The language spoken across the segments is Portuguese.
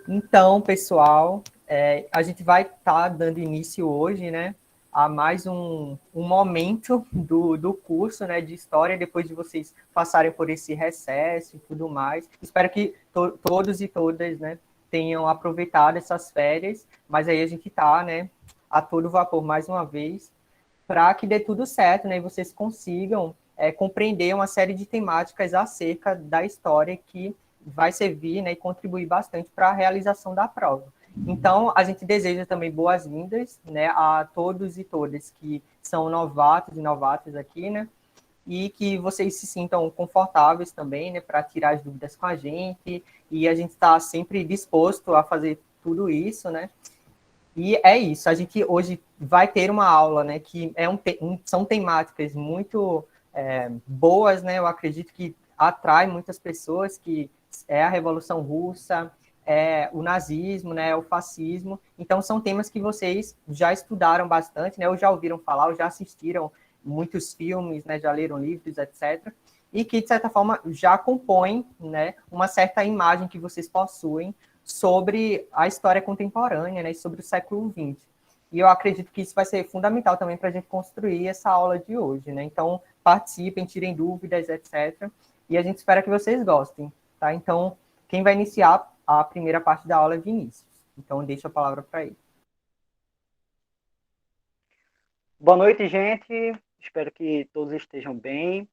Então, pessoal, a gente vai estar dando início hoje, né, a mais um momento do curso, né, de História, depois de vocês passarem por esse recesso e tudo mais. Espero que todos e todas, né, tenham aproveitado essas férias, mas aí a gente está, né, a todo vapor mais uma vez, para que dê tudo certo, né, e vocês consigam compreender uma série de temáticas acerca da história que vai servir, né, e contribuir bastante para a realização da prova. Então, a gente deseja também boas-vindas, né, a todos e todas que são novatos e novatas aqui, né, e que vocês se sintam confortáveis também, né, para tirar as dúvidas com a gente, e a gente está sempre disposto a fazer tudo isso, né. E é isso, a gente hoje vai ter uma aula, né, que são temáticas muito boas, né, eu acredito que atrai muitas pessoas, que é a Revolução Russa, é o nazismo, né, o fascismo, então são temas que vocês já estudaram bastante, né, ou já ouviram falar, ou já assistiram muitos filmes, né, já leram livros, etc., e que, de certa forma, já compõem, né, uma certa imagem que vocês possuem sobre a história contemporânea, né, e sobre o século XX. E eu acredito que isso vai ser fundamental também para a gente construir essa aula de hoje, né? Então, participem, tirem dúvidas, etc. E a gente espera que vocês gostem, tá? Então, quem vai iniciar a primeira parte da aula é Vinícius. Então, deixo a palavra para ele. Boa noite, gente. Espero que todos estejam bem.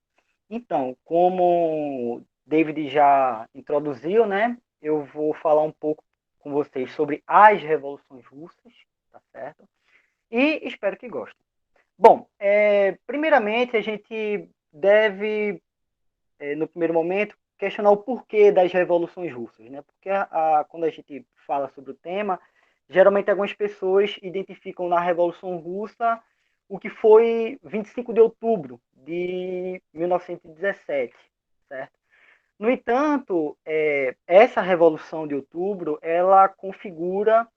Então, como David já introduziu, né? Eu vou falar um pouco com vocês sobre as revoluções russas, tá certo? E espero que gostem. Bom, primeiramente a gente deve, no primeiro momento, questionar o porquê das revoluções russas, né? Porque quando a gente fala sobre o tema, geralmente algumas pessoas identificam na Revolução Russa o que foi 25 de outubro de 1917, certo? No entanto, essa Revolução de Outubro, ela configura,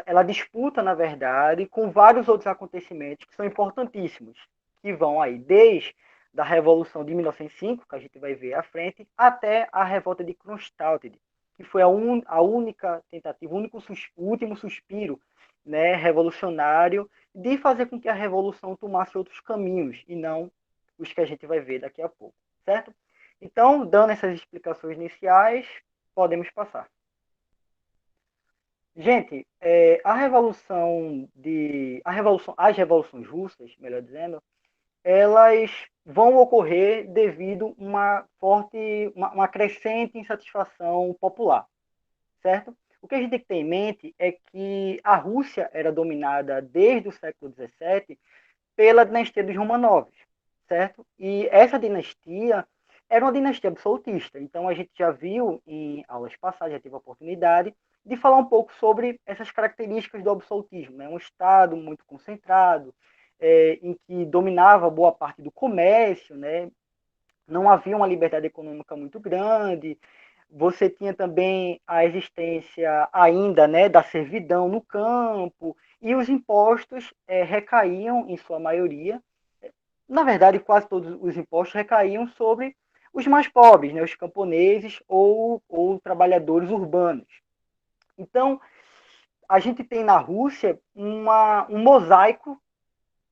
ela disputa, na verdade, com vários outros acontecimentos que são importantíssimos, que vão aí desde da Revolução de 1905, que a gente vai ver à frente, até a Revolta de Kronstadt, que foi a única tentativa, o último suspiro, né, revolucionário, de fazer com que a Revolução tomasse outros caminhos, e não os que a gente vai ver daqui a pouco, certo? Então, dando essas explicações iniciais, podemos passar. Gente, as revoluções russas, melhor dizendo, elas vão ocorrer devido a uma crescente insatisfação popular, certo? O que a gente tem que ter em mente é que a Rússia era dominada desde o século XVII pela dinastia dos Romanovs, certo? E essa dinastia era uma dinastia absolutista. Então a gente já viu em aulas passadas, já teve a oportunidade de falar um pouco sobre essas características do absolutismo, né? Um Estado muito concentrado, em que dominava boa parte do comércio, né? Não havia uma liberdade econômica muito grande. Você tinha também a existência ainda, né, da servidão no campo, e os impostos recaíam, em sua maioria, na verdade, quase todos os impostos recaíam sobre os mais pobres, né, os camponeses ou trabalhadores urbanos. Então, a gente tem na Rússia um mosaico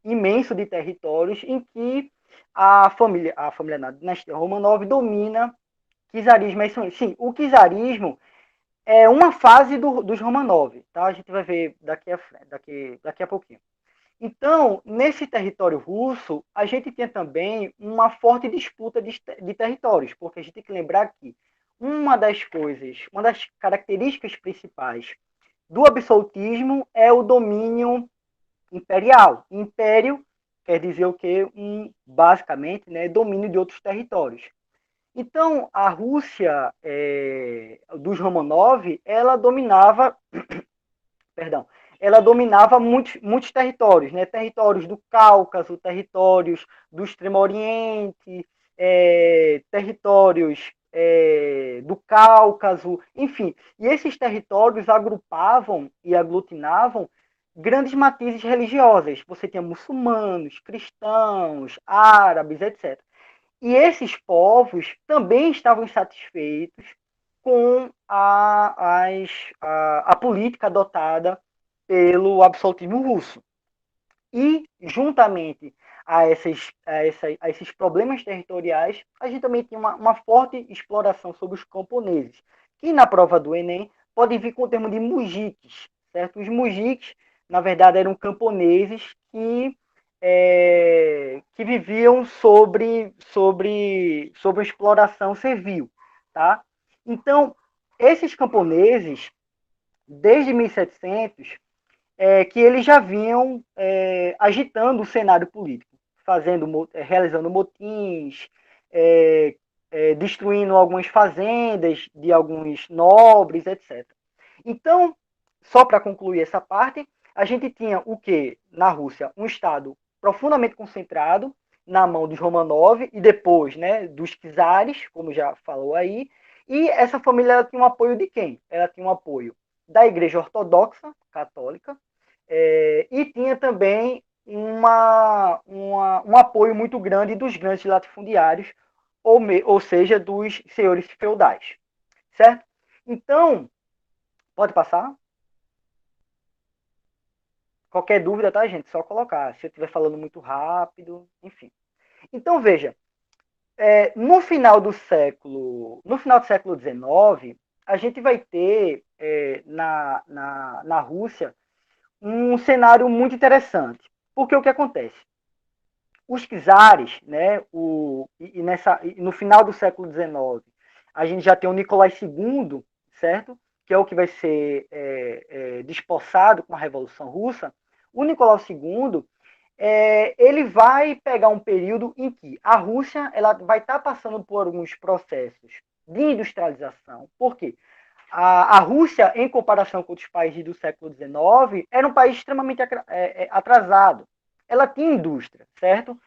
imenso de territórios em que a família na dinastia Romanov domina czarismo. Sim, o czarismo é uma fase dos Romanov, tá? A gente vai ver daqui a pouquinho. Então, nesse território russo, a gente tem também uma forte disputa de territórios, porque a gente tem que lembrar que uma das características principais do absolutismo é o domínio imperial. Império quer dizer o quê? Basicamente, né, domínio de outros territórios. Então, a Rússia dos Romanov, ela dominava, perdão, ela dominava muitos territórios, né? Territórios do Cáucaso, territórios do Extremo Oriente, territórios do Cáucaso, enfim. E esses territórios agrupavam e aglutinavam grandes matizes religiosas. Você tinha muçulmanos, cristãos, árabes, etc. E esses povos também estavam insatisfeitos com a política adotada pelo absolutismo russo. E, juntamente a esses problemas territoriais, a gente também tinha uma forte exploração sobre os camponeses, que na prova do Enem podem vir com o termo de mujiques, certo? Os mujiques, na verdade, eram camponeses que viviam sobre a exploração servil, tá? Então, esses camponeses, desde 1700, que eles já vinham agitando o cenário político, realizando motins, destruindo algumas fazendas de alguns nobres, etc. Então, só para concluir essa parte, a gente tinha o que na Rússia? Um Estado profundamente concentrado na mão dos Romanov e depois, né, dos czares, como já falou aí, e essa família ela tinha um apoio de quem? Ela tinha um apoio da Igreja Ortodoxa Católica, e tinha também um apoio muito grande dos grandes latifundiários, ou seja, dos senhores feudais, certo? Então, pode passar? Qualquer dúvida, tá, gente? Só colocar. Se eu estiver falando muito rápido, enfim. Então, veja, no final do século XIX, a gente vai ter na Rússia um cenário muito interessante. Porque o que acontece? Os czares, né, no final do século XIX, a gente já tem o Nicolai II, certo? Que é o que vai ser despossado com a Revolução Russa. O Nicolau II, ele vai pegar um período em que a Rússia ela vai estar passando por alguns processos de industrialização. Por quê? A Rússia, em comparação com outros países do século XIX, era um país extremamente atrasado. Ela tinha indústria, certo?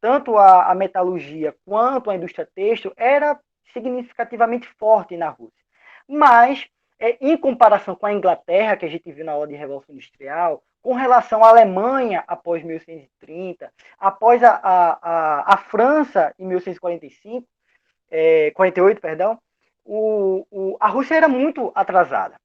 Tanto a metalurgia quanto a indústria têxtil era significativamente forte na Rússia. Mas, em comparação com a Inglaterra, que a gente viu na hora de Revolução Industrial, com relação à Alemanha após 1830, após a França em 1845, 48, perdão, a Rússia era muito atrasada,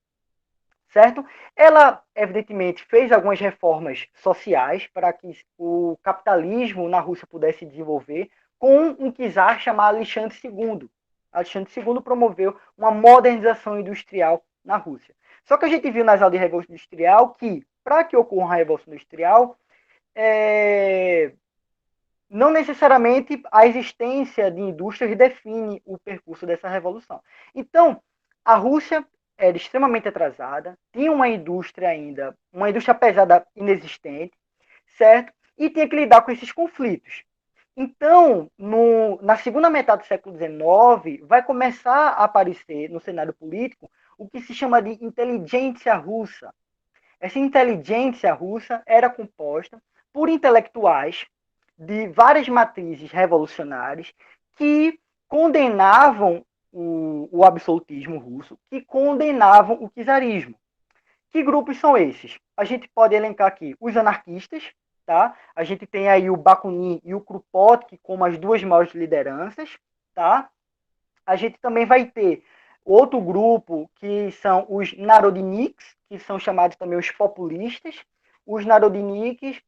certo? Ela, evidentemente, fez algumas reformas sociais para que o capitalismo na Rússia pudesse desenvolver, com um czar chamado Alexandre II. Alexandre II promoveu uma modernização industrial na Rússia. Só que a gente viu nas aulas de Revolução Industrial que, para que ocorra a Revolução Industrial, não necessariamente a existência de indústrias define o percurso dessa revolução. Então, a Rússia era extremamente atrasada, tinha uma indústria ainda, uma indústria pesada inexistente, certo? E tinha que lidar com esses conflitos. Então, na segunda metade do século XIX, vai começar a aparecer no cenário político o que se chama de inteligência russa. Essa inteligência russa era composta por intelectuais de várias matrizes revolucionárias que condenavam o absolutismo russo, que condenavam o czarismo. Que grupos são esses? A gente pode elencar aqui os anarquistas, tá? A gente tem aí o Bakunin e o Kropotkin como as duas maiores lideranças, tá? A gente também vai ter outro grupo que são os narodniks, que são chamados também os populistas. Os narodniks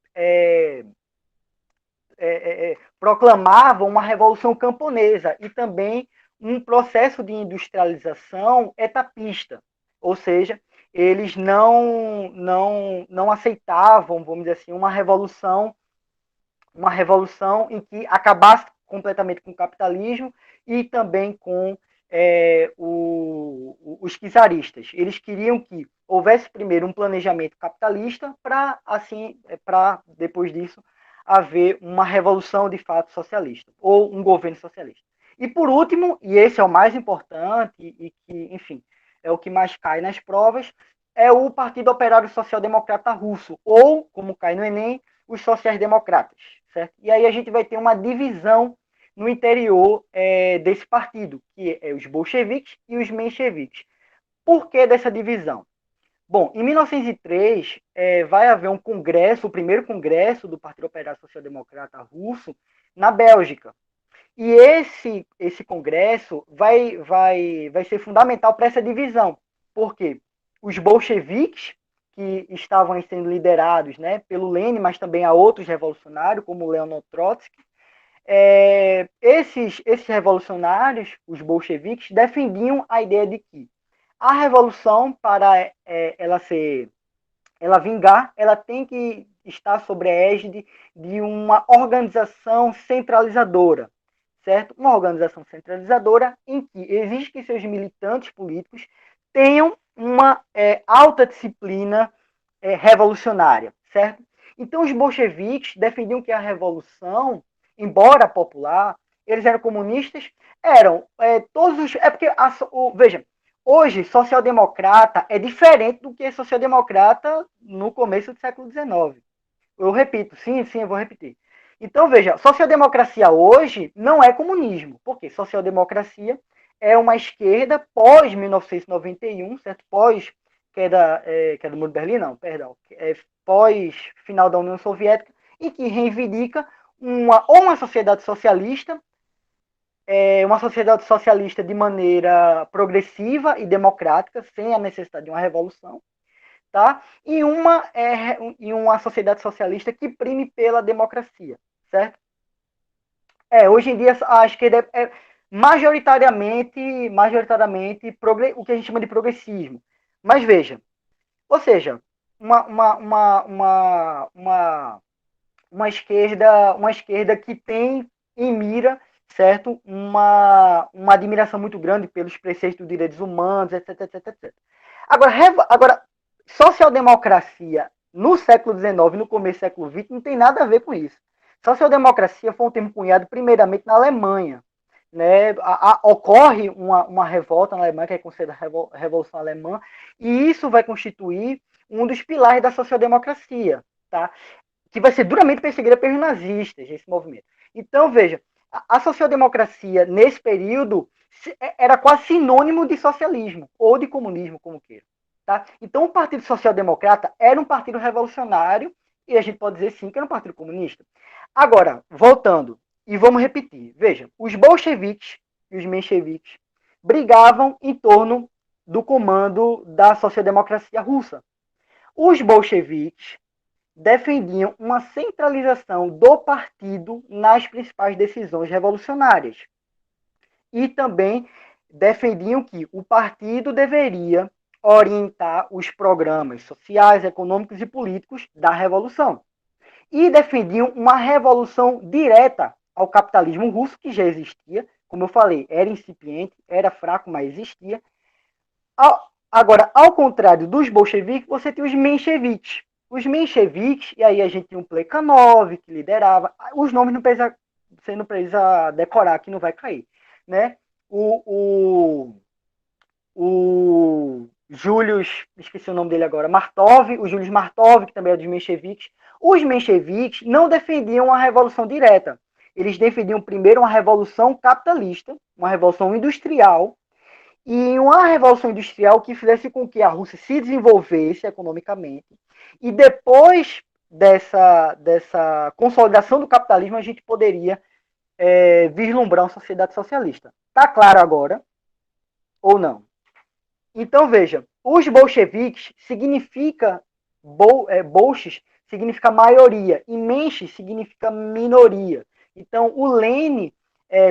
proclamavam uma revolução camponesa e também um processo de industrialização etapista, ou seja, eles não aceitavam, vamos dizer assim, uma revolução em que acabasse completamente com o capitalismo e também com os czaristas. Eles queriam que houvesse primeiro um planejamento capitalista para depois disso haver uma revolução de fato socialista ou um governo socialista. E por último, e esse é o mais importante e que, enfim, é o que mais cai nas provas, é o Partido Operário Social Democrata Russo, ou, como cai no Enem, os sociais-democratas, certo? E aí a gente vai ter uma divisão no interior desse partido, que é os bolcheviques e os mencheviques. Por que dessa divisão? Bom, em 1903 vai haver um congresso, o primeiro congresso do Partido Operário Social Democrata Russo, na Bélgica. E esse congresso vai ser fundamental para essa divisão. Por quê? Os bolcheviques, que estavam sendo liderados, né, pelo Lenin, mas também a outros revolucionários, como Leonid Trotsky, esses revolucionários, os bolcheviques, defendiam a ideia de que a revolução, para ela vingar, ela tem que estar sob a égide de uma organização centralizadora, certo? Uma organização centralizadora em que exige que seus militantes políticos tenham uma alta disciplina revolucionária, certo? Então, os bolcheviques defendiam que a revolução, embora popular, eles eram comunistas, eram todos os. É porque, veja, hoje, social-democrata é diferente do que é social-democrata no começo do século XIX. Eu repito, sim, eu vou repetir. Então, veja, social-democracia hoje não é comunismo. Por quê? Social-democracia é uma esquerda pós-1991, certo? Pós queda do Muro de Berlim, não, perdão. Pós-final da União Soviética, e que reivindica uma sociedade socialista, uma sociedade socialista de maneira progressiva e democrática, sem a necessidade de uma revolução, tá? E uma sociedade socialista que prime pela democracia, certo? Hoje em dia a esquerda é majoritariamente o que a gente chama de progressismo. Mas veja, ou seja, uma esquerda que tem em mira, certo, uma admiração muito grande pelos preceitos dos direitos humanos, etc, etc, etc. Agora, social-democracia no século XIX, no começo do século XX, não tem nada a ver com isso. Social-democracia foi um termo cunhado primeiramente na Alemanha. Né? Ocorre uma revolta na Alemanha, que é considerada a Revolução Alemã, e isso vai constituir um dos pilares da social-democracia, tá? Que vai ser duramente perseguida pelos nazistas, esse movimento. Então, veja, a social-democracia, nesse período, era quase sinônimo de socialismo, ou de comunismo, como queira. Tá? Então, o Partido Social Democrata era um partido revolucionário, e a gente pode dizer sim que era um partido comunista. Agora, voltando, e vamos repetir, veja, os bolcheviques e os mencheviques brigavam em torno do comando da social-democracia russa. Os bolcheviques defendiam uma centralização do partido nas principais decisões revolucionárias. E também defendiam que o partido deveria orientar os programas sociais, econômicos e políticos da revolução. E defendiam uma revolução direta ao capitalismo russo, que já existia, como eu falei, era incipiente, era fraco, mas existia. Agora, ao contrário dos bolcheviques, você tem os mencheviques. Os mencheviques, e aí a gente tem um Plekhanov, que liderava, os nomes não precisa, você não precisa decorar, que não vai cair. Né? O Julius, esqueci o nome dele agora, Martov, o Julius Martov, que também é dos mencheviques. Os mencheviques não defendiam a revolução direta. Eles defendiam primeiro uma revolução capitalista, uma revolução industrial, e uma revolução industrial que fizesse com que a Rússia se desenvolvesse economicamente. E depois dessa consolidação do capitalismo, a gente poderia vislumbrar uma sociedade socialista. Está claro agora? Ou não? Então, veja, os bolcheviques significa, bolches significa maioria, e menche significa minoria. Então, o Lenin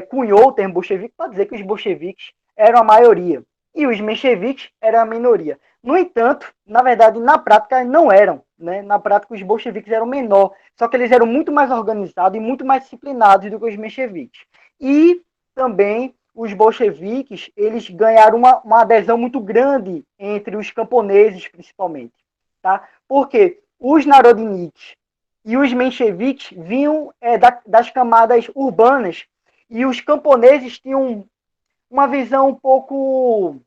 cunhou o termo bolchevique para dizer que os bolcheviques eram a maioria e os mencheviques eram a minoria. No entanto, na verdade, na prática não eram. Né? Na prática, os bolcheviques eram menor, só que eles eram muito mais organizados e muito mais disciplinados do que os mencheviques. E também os bolcheviques eles ganharam uma adesão muito grande entre os camponeses, principalmente. Tá? Porque os narodniks e os mencheviques vinham das camadas urbanas e os camponeses tinham uma visão um pouco.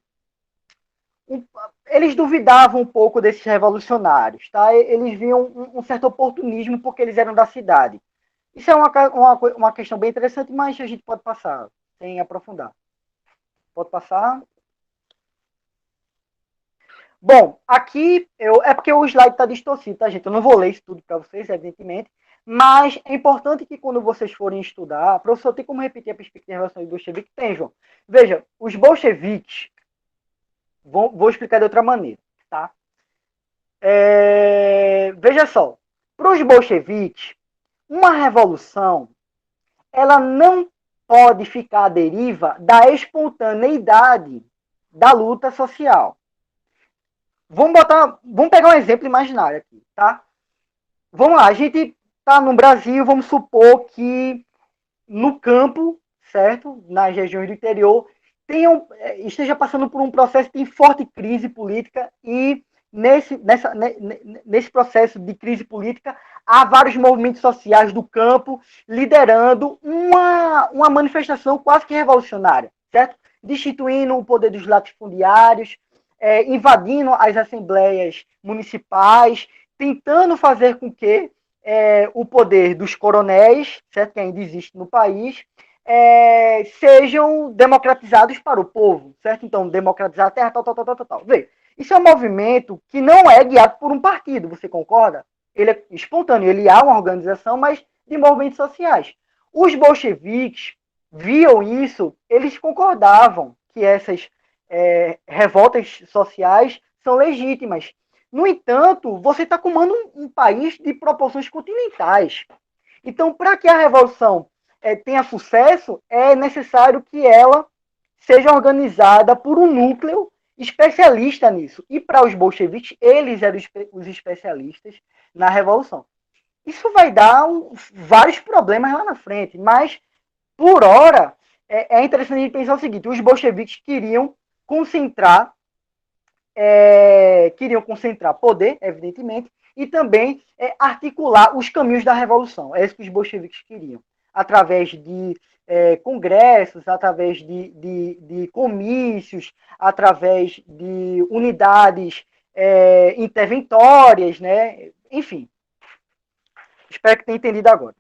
Eles duvidavam um pouco desses revolucionários, tá? Eles viam um certo oportunismo porque eles eram da cidade. Isso é uma questão bem interessante, mas a gente pode passar, sem aprofundar. Pode passar. Bom, aqui é porque o slide está distorcido, tá, gente? Eu não vou ler isso tudo para vocês, evidentemente, Mas é importante que quando vocês forem estudar, professor, tem como repetir a perspectiva em relação aos bolcheviques? Tem, João. Veja, os bolcheviques, vou explicar de outra maneira, tá? Veja só, para os bolcheviques, uma revolução, ela não pode ficar à deriva da espontaneidade da luta social. Vamos pegar um exemplo imaginário aqui, tá? Vamos lá, a gente está no Brasil, vamos supor que no campo, certo? Nas regiões do interior, esteja passando por um processo de forte crise política e nesse processo de crise política há vários movimentos sociais do campo liderando uma manifestação quase que revolucionária, certo? Destituindo o poder dos latifundiários, invadindo as assembleias municipais, tentando fazer com que o poder dos coronéis, certo, que ainda existe no país, sejam democratizados para o povo, certo? Então, democratizar a terra, tal. Vê, isso é um movimento que não é guiado por um partido, você concorda? Ele é espontâneo, ele há uma organização, mas de movimentos sociais. Os bolcheviques viam isso, eles concordavam que essas revoltas sociais são legítimas. No entanto, você está comandando um país de proporções continentais. Então, para que a revolução tenha sucesso, é necessário que ela seja organizada por um núcleo especialista nisso. E para os bolcheviques, eles eram os especialistas na revolução. Isso vai dar vários problemas lá na frente, mas, por hora, é interessante a gente pensar o seguinte: os bolcheviques queriam concentrar poder, evidentemente, e também articular os caminhos da revolução. É isso que os bolcheviques queriam, através de congressos, através de comícios, através de unidades interventórias, né? Enfim. Espero que tenha entendido agora.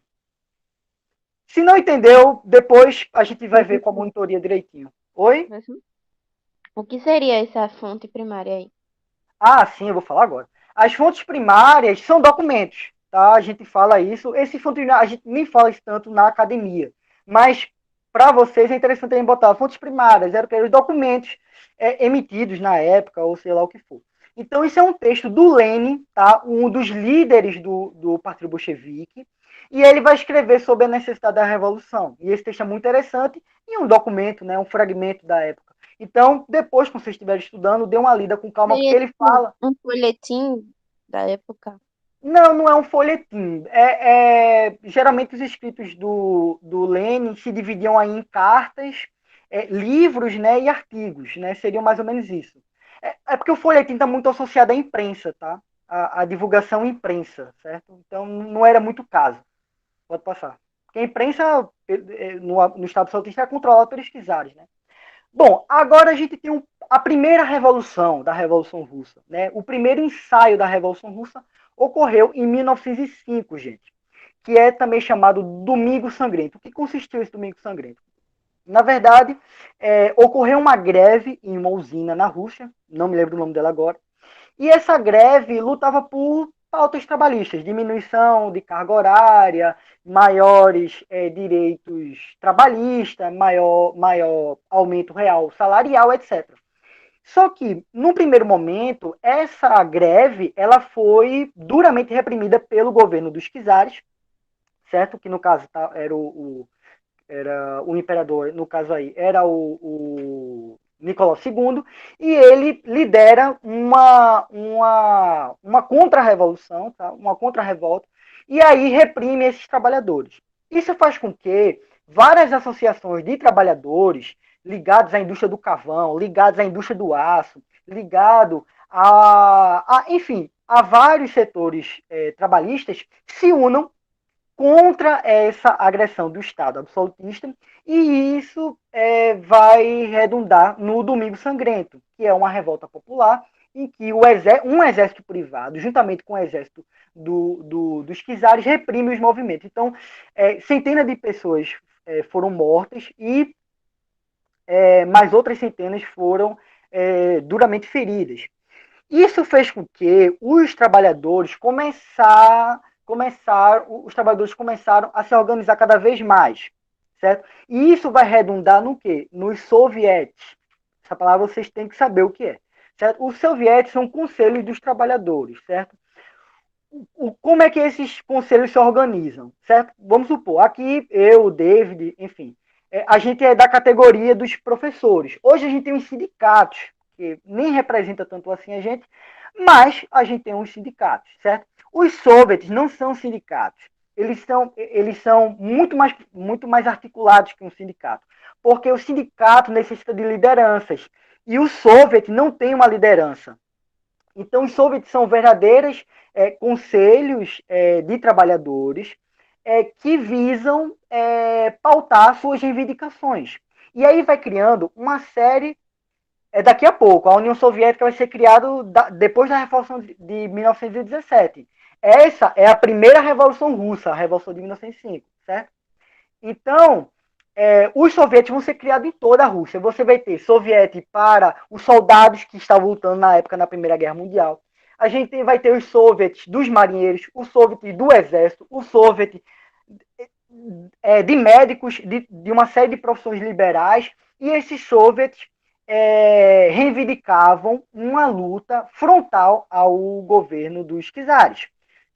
Se não entendeu, depois a gente vai ver com a monitoria direitinho. Oi? O que seria essa fonte primária aí? Ah, sim, eu vou falar agora. As fontes primárias são documentos, tá? A gente fala isso. Esse fonte a gente nem fala isso tanto na academia, mas para vocês é interessante também botar fontes primárias, eram os documentos emitidos na época, ou sei lá o que for. Então, isso é um texto do Lenin, tá? Um dos líderes do Partido Bolchevique, e ele vai escrever sobre a necessidade da revolução. E esse texto é muito interessante e um documento, né? Um fragmento da época. Então, depois, quando vocês estiverem estudando, dê uma lida com calma, porque Seria ele tipo fala. um folhetim da época. Não, não é um folhetim. Geralmente os escritos do Lenin se dividiam aí em cartas, livros, né, e artigos, né? Seriam mais ou menos isso. Porque o folhetim está muito associado à imprensa, tá? A divulgação imprensa, certo? Então não era muito caso. Pode passar. Porque a imprensa no Estado absolutista é controlada pelos czares, né? Bom, agora a gente tem a primeira revolução da Revolução Russa, né? O primeiro ensaio da Revolução Russa ocorreu em 1905, gente, que é também chamado Domingo Sangrento. O que consistiu esse Domingo Sangrento? Na verdade, ocorreu uma greve em uma usina na Rússia, não me lembro o nome dela agora, e essa greve lutava por pautas trabalhistas, diminuição de carga horária, maiores direitos trabalhistas, maior aumento real salarial, etc. Só que, num primeiro momento, essa greve ela foi duramente reprimida pelo governo dos czares, certo? Que no caso era o imperador, no caso aí, era o Nicolau II, e ele lidera uma contra-revolução, tá? Uma contra-revolta, e aí reprime esses trabalhadores. Isso faz com que várias associações de trabalhadores ligados à indústria do carvão, ligados à indústria do aço, ligado enfim, a vários setores trabalhistas se unam contra essa agressão do Estado absolutista, e isso vai redundar no Domingo Sangrento, que é uma revolta popular em que um exército privado, juntamente com o exército dos czares, reprime os movimentos. Então, centenas de pessoas foram mortas e mais outras centenas foram duramente feridas. Isso fez com que os trabalhadores os trabalhadores começaram a se organizar cada vez mais, certo? E isso vai redundar no quê? Nos sovietes. Essa palavra vocês têm que saber o que é, certo? Os sovietes são conselhos dos trabalhadores, certo? Como é que esses conselhos se organizam, certo? Vamos supor, aqui eu, o David, enfim, a gente é da categoria dos professores. Hoje a gente tem os sindicatos, que nem representa tanto assim a gente, mas a gente tem uns sindicatos, certo? Os soviets não são sindicatos. Eles são muito mais articulados que um sindicato. Porque o sindicato necessita de lideranças. E o soviet não tem uma liderança. Então, os soviets são verdadeiros conselhos de trabalhadores que visam pautar suas reivindicações. E aí vai criando uma série. Daqui a pouco, a União Soviética vai ser criada depois da Revolução de 1917. Essa é a primeira Revolução Russa, a Revolução de 1905, certo? Então, os soviéticos vão ser criados em toda a Rússia. Você vai ter soviético para os soldados que estavam lutando na época na Primeira Guerra Mundial. A gente vai ter os soviéticos dos marinheiros, os soviéticos do exército, os soviéticos de médicos, de uma série de profissões liberais. E esses soviéticos reivindicavam uma luta frontal ao governo dos czares,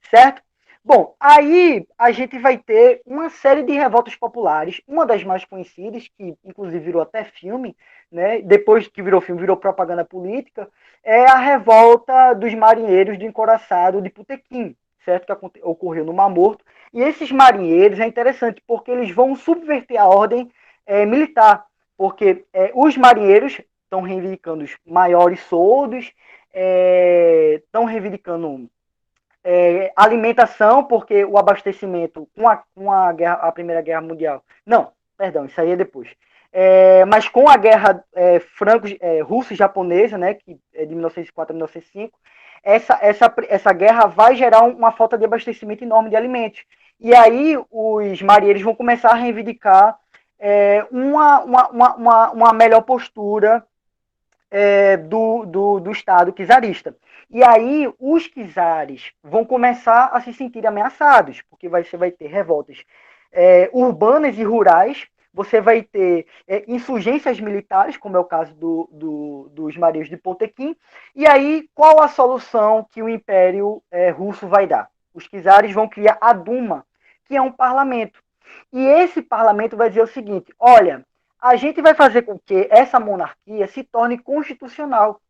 certo? Bom, aí a gente vai ter uma série de revoltas populares, uma das mais conhecidas, que inclusive virou até filme, né? Depois que virou filme, virou propaganda política, é a revolta dos marinheiros do encouraçado de Putequim, certo? Que ocorreu no Mar Morto. E esses marinheiros é interessante, porque eles vão subverter a ordem militar, porque os marinheiros estão reivindicando os maiores soldos, estão reivindicando alimentação, porque o abastecimento com a Primeira Guerra Mundial. Não, perdão, isso aí é depois. Mas com a guerra russo-japonesa, né, que é de 1904 a 1905, essa guerra vai gerar uma falta de abastecimento enorme de alimentos. E aí os marinheiros vão começar a reivindicar uma melhor postura do Estado czarista. E aí os czares vão começar a se sentir ameaçados, porque você vai ter revoltas urbanas e rurais, você vai ter insurgências militares, como é o caso dos marinheiros de Potemkin. E aí, qual a solução que o Império Russo vai dar? Os czares vão criar a Duma, que é um parlamento. E esse parlamento vai dizer o seguinte: olha, a gente vai fazer com que essa monarquia se torne constitucional.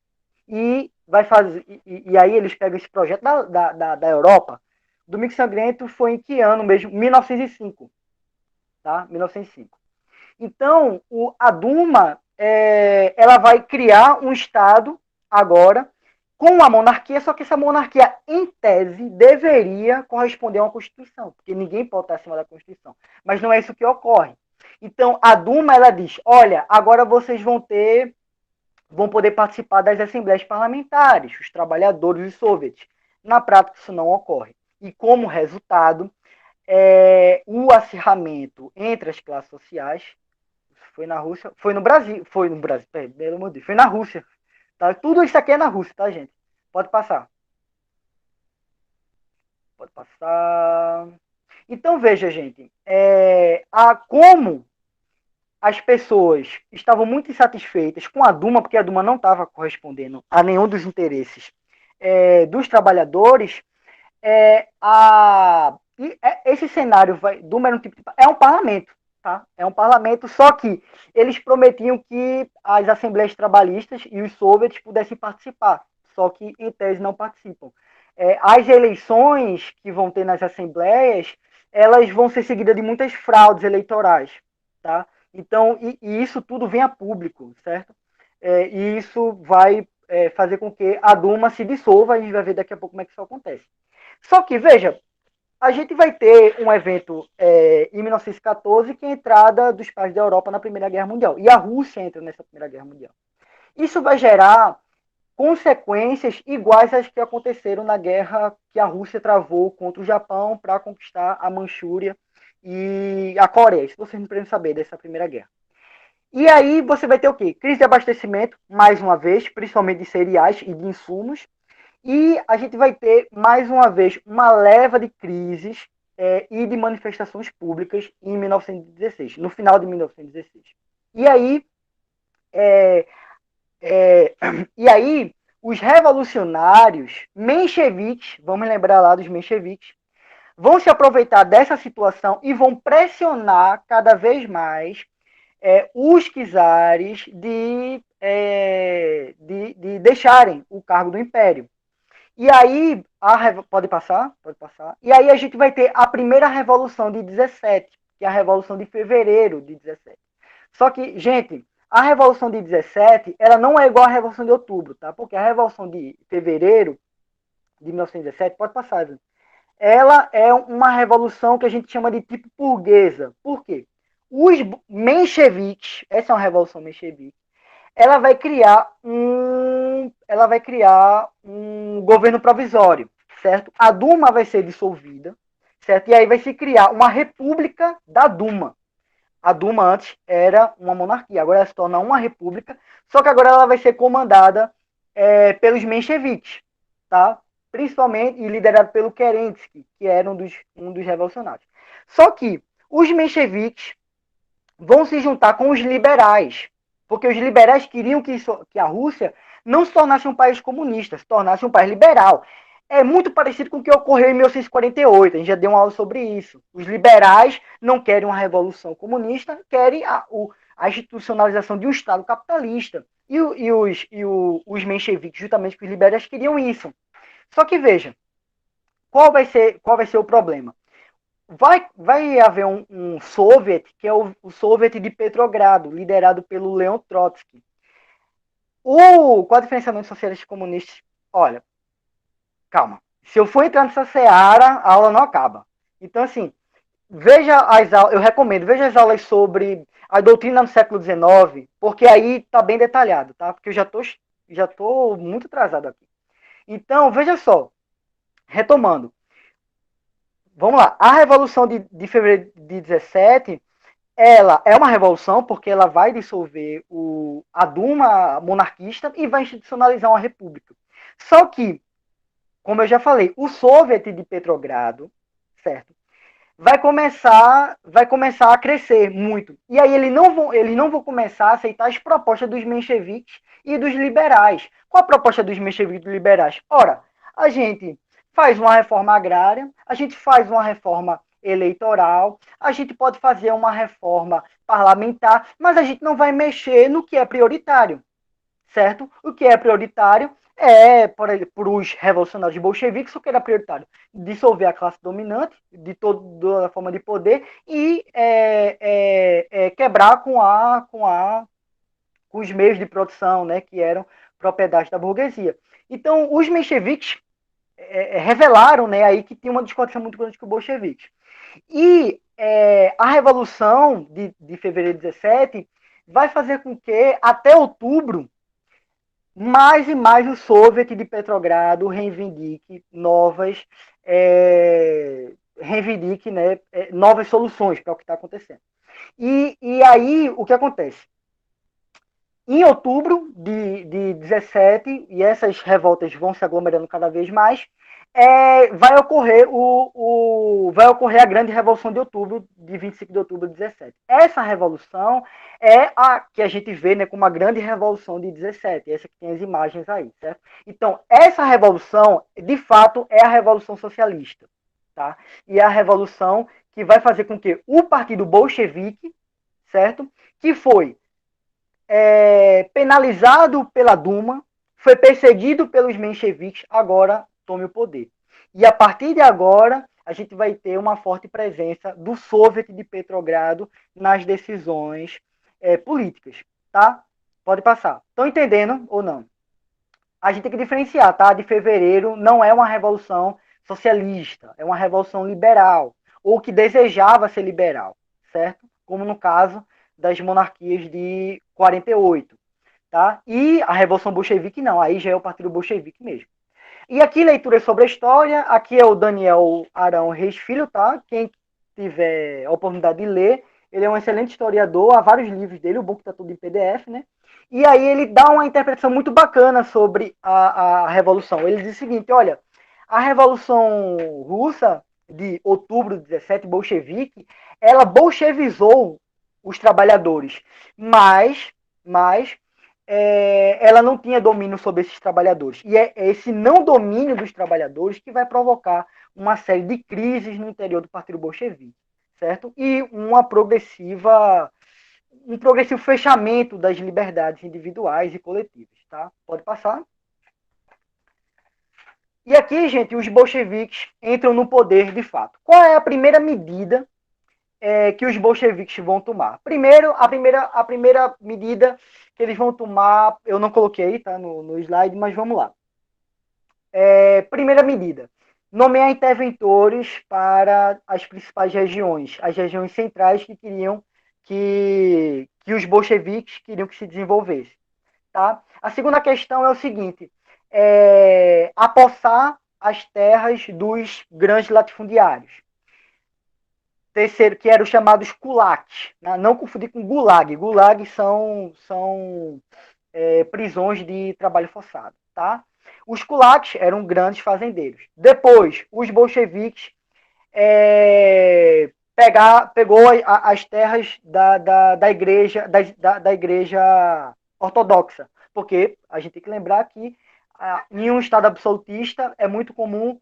E vai fazer. E aí eles pegam esse projeto da Europa. Domingo Sangrento foi em que ano mesmo? 1905. Tá? 1905. Então, a Duma ela vai criar um Estado agora com uma monarquia, só que essa monarquia, em tese, deveria corresponder a uma Constituição, porque ninguém pode estar acima da Constituição. Mas não é isso que ocorre. Então, a Duma ela diz: olha, agora vocês vão poder participar das assembleias parlamentares, os trabalhadores e soviets. Na prática, isso não ocorre. E, como resultado, o acirramento entre as classes sociais foi na Rússia, foi no Brasil, pelo amor de Deus, foi na Rússia. Tá? Tudo isso aqui é na Rússia, tá, gente? Pode passar. Pode passar. Então, veja, gente, como as pessoas estavam muito insatisfeitas com a Duma, porque a Duma não estava correspondendo a nenhum dos interesses dos trabalhadores. Esse cenário Duma era é um parlamento, tá? É um parlamento, só que eles prometiam que as assembleias trabalhistas e os soviets pudessem participar, só que em tese não participam. As eleições que vão ter nas assembleias, elas vão ser seguidas de muitas fraudes eleitorais, tá? Então, e isso tudo vem a público, certo? E isso vai fazer com que a Duma se dissolva, a gente vai ver daqui a pouco como é que isso acontece. Só que, veja, a gente vai ter um evento em 1914, que é a entrada dos países da Europa na Primeira Guerra Mundial. E a Rússia entra nessa Primeira Guerra Mundial. Isso vai gerar consequências iguais às que aconteceram na guerra que a Rússia travou contra o Japão para conquistar a Manchúria e a Coreia. Isso vocês não precisam saber dessa Primeira Guerra. E aí você vai ter o quê? Crise de abastecimento, mais uma vez, principalmente de cereais e de insumos. E a gente vai ter, mais uma vez, uma leva de crises e de manifestações públicas em 1916, no final de 1916. E aí, é, é, e aí os revolucionários mencheviques, vamos lembrar lá dos mencheviques, vão se aproveitar dessa situação e vão pressionar cada vez mais os czares de deixarem o cargo do império. E aí, pode passar? Pode passar. E aí a gente vai ter a primeira revolução de 17, que é a revolução de fevereiro de 17. Só que, gente, a revolução de 17, ela não é igual à revolução de outubro, tá? Porque a revolução de fevereiro de 1917, pode passar, viu? Ela é uma revolução que a gente chama de tipo burguesa. Por quê? Os mencheviques, essa é uma revolução menchevique, ela vai criar um governo provisório, certo? A Duma vai ser dissolvida, certo? E aí vai se criar uma república da Duma. A Duma antes era uma monarquia, agora ela se torna uma república, só que agora ela vai ser comandada pelos mencheviques, tá? Principalmente e liderado pelo Kerensky, que era um dos revolucionários. Só que os mencheviques vão se juntar com os liberais, porque os liberais queriam que a Rússia não se tornasse um país comunista, se tornasse um país liberal. É muito parecido com o que ocorreu em 1948, a gente já deu uma aula sobre isso. Os liberais não querem uma revolução comunista, querem a institucionalização de um Estado capitalista. Os mencheviques, juntamente com os liberais, queriam isso. Só que veja, qual vai ser o problema? Vai haver um soviet, que é o soviet de Petrogrado, liderado pelo Leon Trotsky. Qual a diferença dos socialistas comunistas? Olha, calma. Se eu for entrar nessa seara, a aula não acaba. Então, assim, veja as aulas, eu recomendo, veja as aulas sobre a doutrina no século XIX, porque aí tá bem detalhado, tá? Porque eu já tô muito atrasado aqui. Então, veja só, retomando. Vamos lá, a Revolução de Fevereiro de 17, ela é uma revolução porque ela vai dissolver a Duma monarquista e vai institucionalizar uma república. Só que, como eu já falei, o Soviet de Petrogrado, certo? Vai começar a crescer muito. E aí eles não vão começar a aceitar as propostas dos mencheviques e dos liberais. Qual a proposta dos mencheviques e dos liberais? Ora, a gente faz uma reforma agrária, a gente faz uma reforma eleitoral, a gente pode fazer uma reforma parlamentar, mas a gente não vai mexer no que é prioritário, certo? O que é prioritário por os revolucionários bolcheviques, o que era prioritário? Dissolver a classe dominante de toda a forma de poder e quebrar com os meios de produção, né, que eram propriedade da burguesia. Então, os mencheviques revelaram, né, aí que tinha uma discordância muito grande com os bolcheviques. E a Revolução de fevereiro de 17 vai fazer com que, até outubro, mais e mais o Soviet de Petrogrado reivindique, né, novas soluções para o que está acontecendo. E aí, o que acontece? Em outubro de 17, e essas revoltas vão se aglomerando cada vez mais, vai ocorrer a grande Revolução de Outubro, de 25 de outubro de 17. Essa revolução é a que a gente vê, né, como a grande Revolução de 17, essa que tem as imagens aí, certo? Então, essa revolução, de fato, é a Revolução Socialista, tá? E é a revolução que vai fazer com que o Partido Bolchevique, certo? Que foi penalizado pela Duma, foi perseguido pelos mencheviques, agora tome o poder. E a partir de agora, a gente vai ter uma forte presença do Soviet de Petrogrado nas decisões políticas, tá? Pode passar. Estão entendendo ou não? A gente tem que diferenciar, tá? De fevereiro não é uma revolução socialista, é uma revolução liberal, ou que desejava ser liberal, certo? Como no caso das monarquias de 48, tá? E a Revolução Bolchevique não, aí já é o Partido Bolchevique mesmo. E aqui, leitura sobre a história, aqui é o Daniel Arão Reis Filho, tá? Quem tiver a oportunidade de ler, ele é um excelente historiador, há vários livros dele, o bom que tá tudo em PDF, né? E aí ele dá uma interpretação muito bacana sobre a Revolução. Ele diz o seguinte, olha, a Revolução Russa de outubro de 17, bolchevique, ela bolchevizou os trabalhadores, mas ela não tinha domínio sobre esses trabalhadores. E é esse não domínio dos trabalhadores que vai provocar uma série de crises no interior do Partido Bolchevique, certo? E um progressivo fechamento das liberdades individuais e coletivas, tá? Pode passar. E aqui, gente, os bolcheviques entram no poder de fato. Qual é a primeira medida que os bolcheviques vão tomar? Primeiro, a primeira medida que eles vão tomar, eu não coloquei, tá, no slide, mas vamos lá. Primeira medida, nomear interventores para as principais regiões, as regiões centrais que queriam que os bolcheviques queriam que se desenvolvesse. Tá? A segunda questão é o seguinte, apossar as terras dos grandes latifundiários. Terceiro, que eram os chamados kulaks, né? Não confundir com gulag. Gulag são prisões de trabalho forçado. Tá? Os kulaks eram grandes fazendeiros. Depois, os bolcheviques pegou as terras da igreja ortodoxa, porque a gente tem que lembrar que em um estado absolutista é muito comum.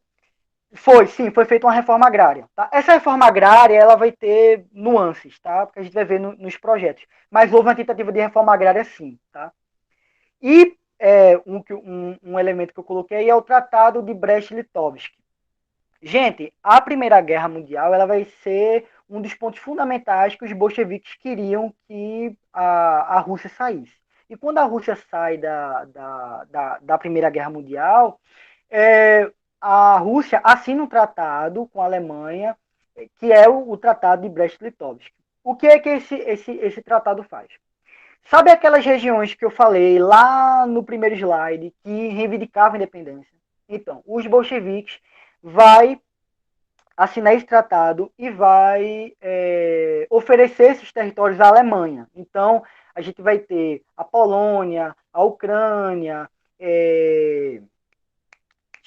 Foi feita uma reforma agrária. Tá? Essa reforma agrária ela vai ter nuances, tá? Porque a gente vai ver nos projetos. Mas houve uma tentativa de reforma agrária sim. Tá? E um elemento que eu coloquei é o Tratado de Brest-Litovsk. Gente, a Primeira Guerra Mundial ela vai ser um dos pontos fundamentais que os bolcheviques queriam que a Rússia saísse. E quando a Rússia sai da Primeira Guerra Mundial, a Rússia assina um tratado com a Alemanha, que é o Tratado de Brest-Litovsk. O que é que esse tratado faz? Sabe aquelas regiões que eu falei lá no primeiro slide que reivindicavam a independência? Então, os bolcheviques vai assinar esse tratado e vai oferecer esses territórios à Alemanha. Então, a gente vai ter a Polônia, a Ucrânia, deixa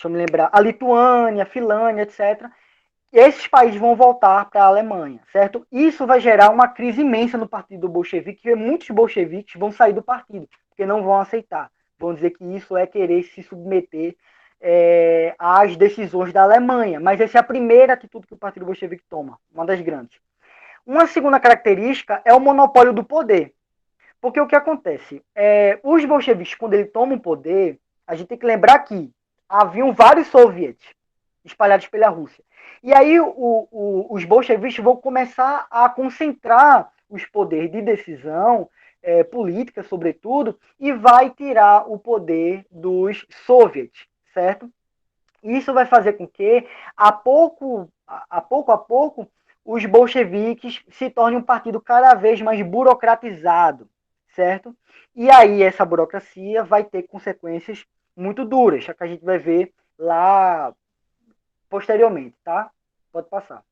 eu me lembrar, a Lituânia, a Finlândia, etc. Esses países vão voltar para a Alemanha, certo? Isso vai gerar uma crise imensa no partido bolchevique, porque muitos bolcheviques vão sair do partido, porque não vão aceitar. Vão dizer que isso é querer se submeter às decisões da Alemanha. Mas essa é a primeira atitude que o partido bolchevique toma, uma das grandes. Uma segunda característica é o monopólio do poder. Porque o que acontece? Os bolcheviques, quando eles tomam o poder, a gente tem que lembrar que haviam vários soviets espalhados pela Rússia. E aí os bolcheviques vão começar a concentrar os poderes de decisão política, sobretudo, e vai tirar o poder dos soviets, certo? Isso vai fazer com que, a pouco a pouco, os bolcheviques se tornem um partido cada vez mais burocratizado, certo? E aí essa burocracia vai ter consequências muito duras, já que a gente vai ver lá posteriormente, tá? Pode passar.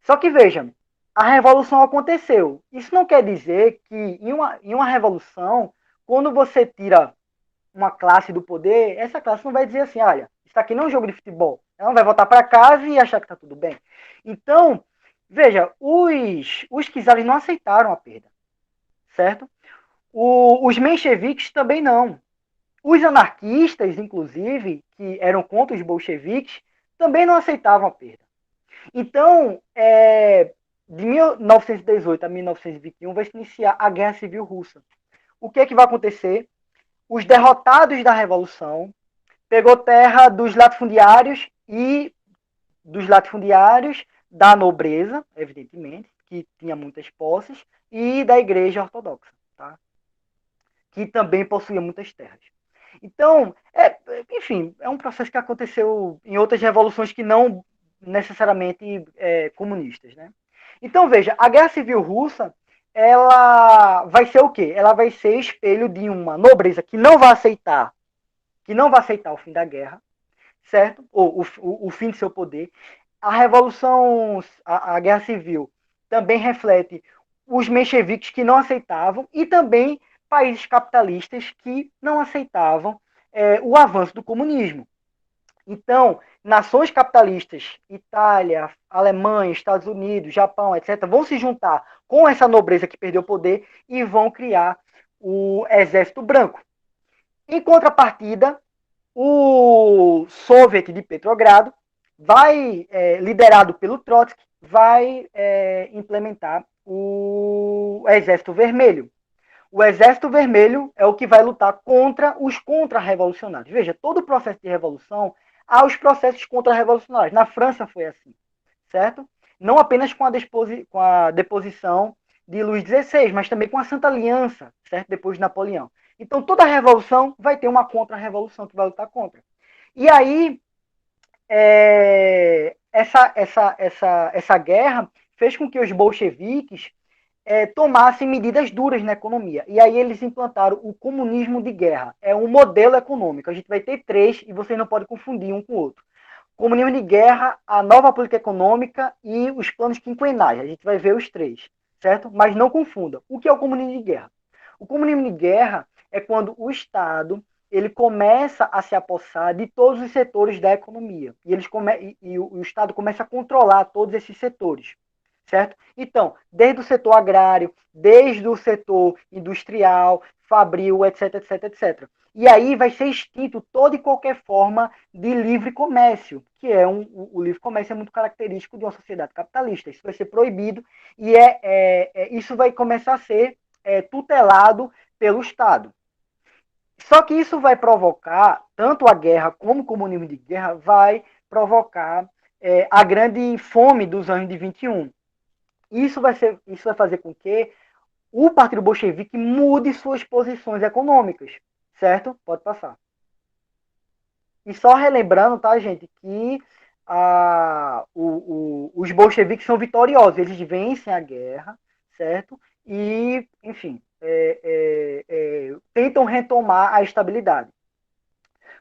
Só que veja, a revolução aconteceu. Isso não quer dizer que em uma revolução, quando você tira uma classe do poder, essa classe não vai dizer assim, olha, isso aqui não é um jogo de futebol. Ela não vai voltar para casa e achar que está tudo bem. Então, veja, os czares não aceitaram a perda, certo? Os mencheviques também não. Os anarquistas, inclusive, que eram contra os bolcheviques, também não aceitavam a perda. Então, de 1918 a 1921 vai se iniciar a Guerra Civil Russa. O que é que vai acontecer? Os derrotados da Revolução pegou terra dos latifundiários e dos latifundiários da nobreza, evidentemente, que tinha muitas posses, e da Igreja Ortodoxa, tá? Que também possuía muitas terras. Então, enfim, é um processo que aconteceu em outras revoluções que não necessariamente comunistas, né? Então, veja, a Guerra Civil Russa, ela vai ser o quê? Ela vai ser espelho de uma nobreza que não vai aceitar o fim da guerra, certo? Ou o fim de seu poder. A revolução, a Guerra Civil, também reflete os mencheviques que não aceitavam e também países capitalistas que não aceitavam o avanço do comunismo. Então, nações capitalistas, Itália, Alemanha, Estados Unidos, Japão, etc., vão se juntar com essa nobreza que perdeu o poder e vão criar o Exército Branco. Em contrapartida, o Soviet de Petrogrado vai, liderado pelo Trotsky, vai implementar o Exército Vermelho. O Exército Vermelho é o que vai lutar contra os contra-revolucionários. Veja, todo o processo de revolução há os processos contra-revolucionários. Na França foi assim, certo? Não apenas com a deposição de Luís XVI, mas também com a Santa Aliança, certo? Depois de Napoleão. Então, toda revolução vai ter uma contra-revolução que vai lutar contra. E aí, essa guerra fez com que os bolcheviques tomassem medidas duras na economia. E aí eles implantaram o comunismo de guerra. É um modelo econômico. A gente vai ter três e vocês não podem confundir um com o outro. Comunismo de guerra, a nova política econômica e os planos quinquenais. A gente vai ver os três, certo? Mas não confunda. O que é o comunismo de guerra? O comunismo de guerra é quando o Estado ele começa a se apossar de todos os setores da economia. E o Estado começa a controlar todos esses setores, certo? Então, desde o setor agrário, desde o setor industrial, fabril, etc, etc, etc. E aí vai ser extinto toda e qualquer forma de livre comércio, que é o livre comércio é muito característico de uma sociedade capitalista. Isso vai ser proibido e isso vai começar a ser tutelado pelo Estado. Só que isso vai provocar, tanto a guerra como o comunismo de guerra, vai provocar a grande fome dos anos de 21. Isso vai fazer com que o Partido Bolchevique mude suas posições econômicas, certo? Pode passar. E só relembrando, tá, gente, que os bolcheviques são vitoriosos, eles vencem a guerra, certo? E, enfim, tentam retomar a estabilidade.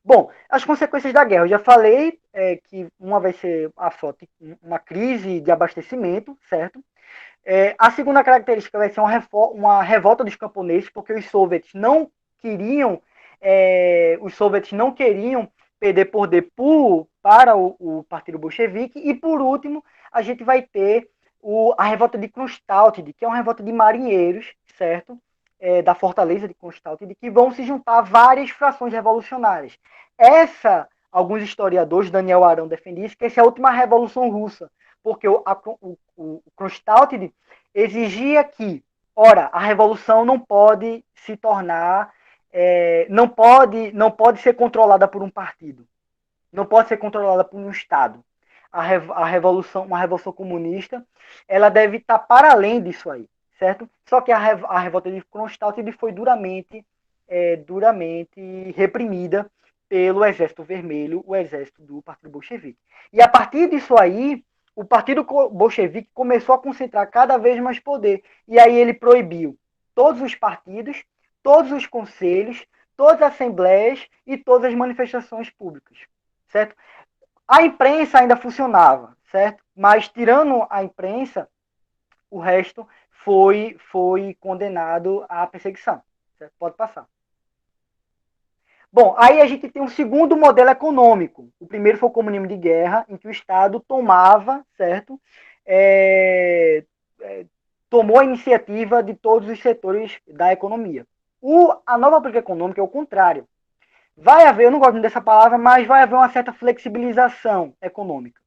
Bom, as consequências da guerra, eu já falei que uma vai ser uma crise de abastecimento, certo? A segunda característica vai ser uma revolta dos camponeses, porque os soviets não queriam perder poder para o Partido Bolchevique. E, por último, a gente vai ter a revolta de Kronstadt, que é uma revolta de marinheiros, certo? Da fortaleza de Kronstadt, que vão se juntar várias frações revolucionárias. Alguns historiadores, Daniel Arão defendia isso, que essa é a última revolução russa, porque o Kronstadt exigia que, ora, a revolução não pode se tornar, não pode ser controlada por um partido, não pode ser controlada por um Estado. Uma revolução comunista, ela deve estar para além disso aí, certo? Só que a revolta de Kronstadt foi duramente reprimida pelo Exército Vermelho, o exército do Partido Bolchevique. E a partir disso aí, o Partido Bolchevique começou a concentrar cada vez mais poder. E aí ele proibiu todos os partidos, todos os conselhos, todas as assembleias e todas as manifestações públicas, certo? A imprensa ainda funcionava, certo? Mas tirando a imprensa, o resto foi condenado à perseguição, certo? Pode passar. Bom, aí a gente tem um segundo modelo econômico. O primeiro foi o comunismo de guerra, em que o Estado tomava, certo? Tomou a iniciativa de todos os setores da economia. A nova política econômica é o contrário. Vai haver, eu não gosto dessa palavra, mas vai haver uma certa flexibilização econômica.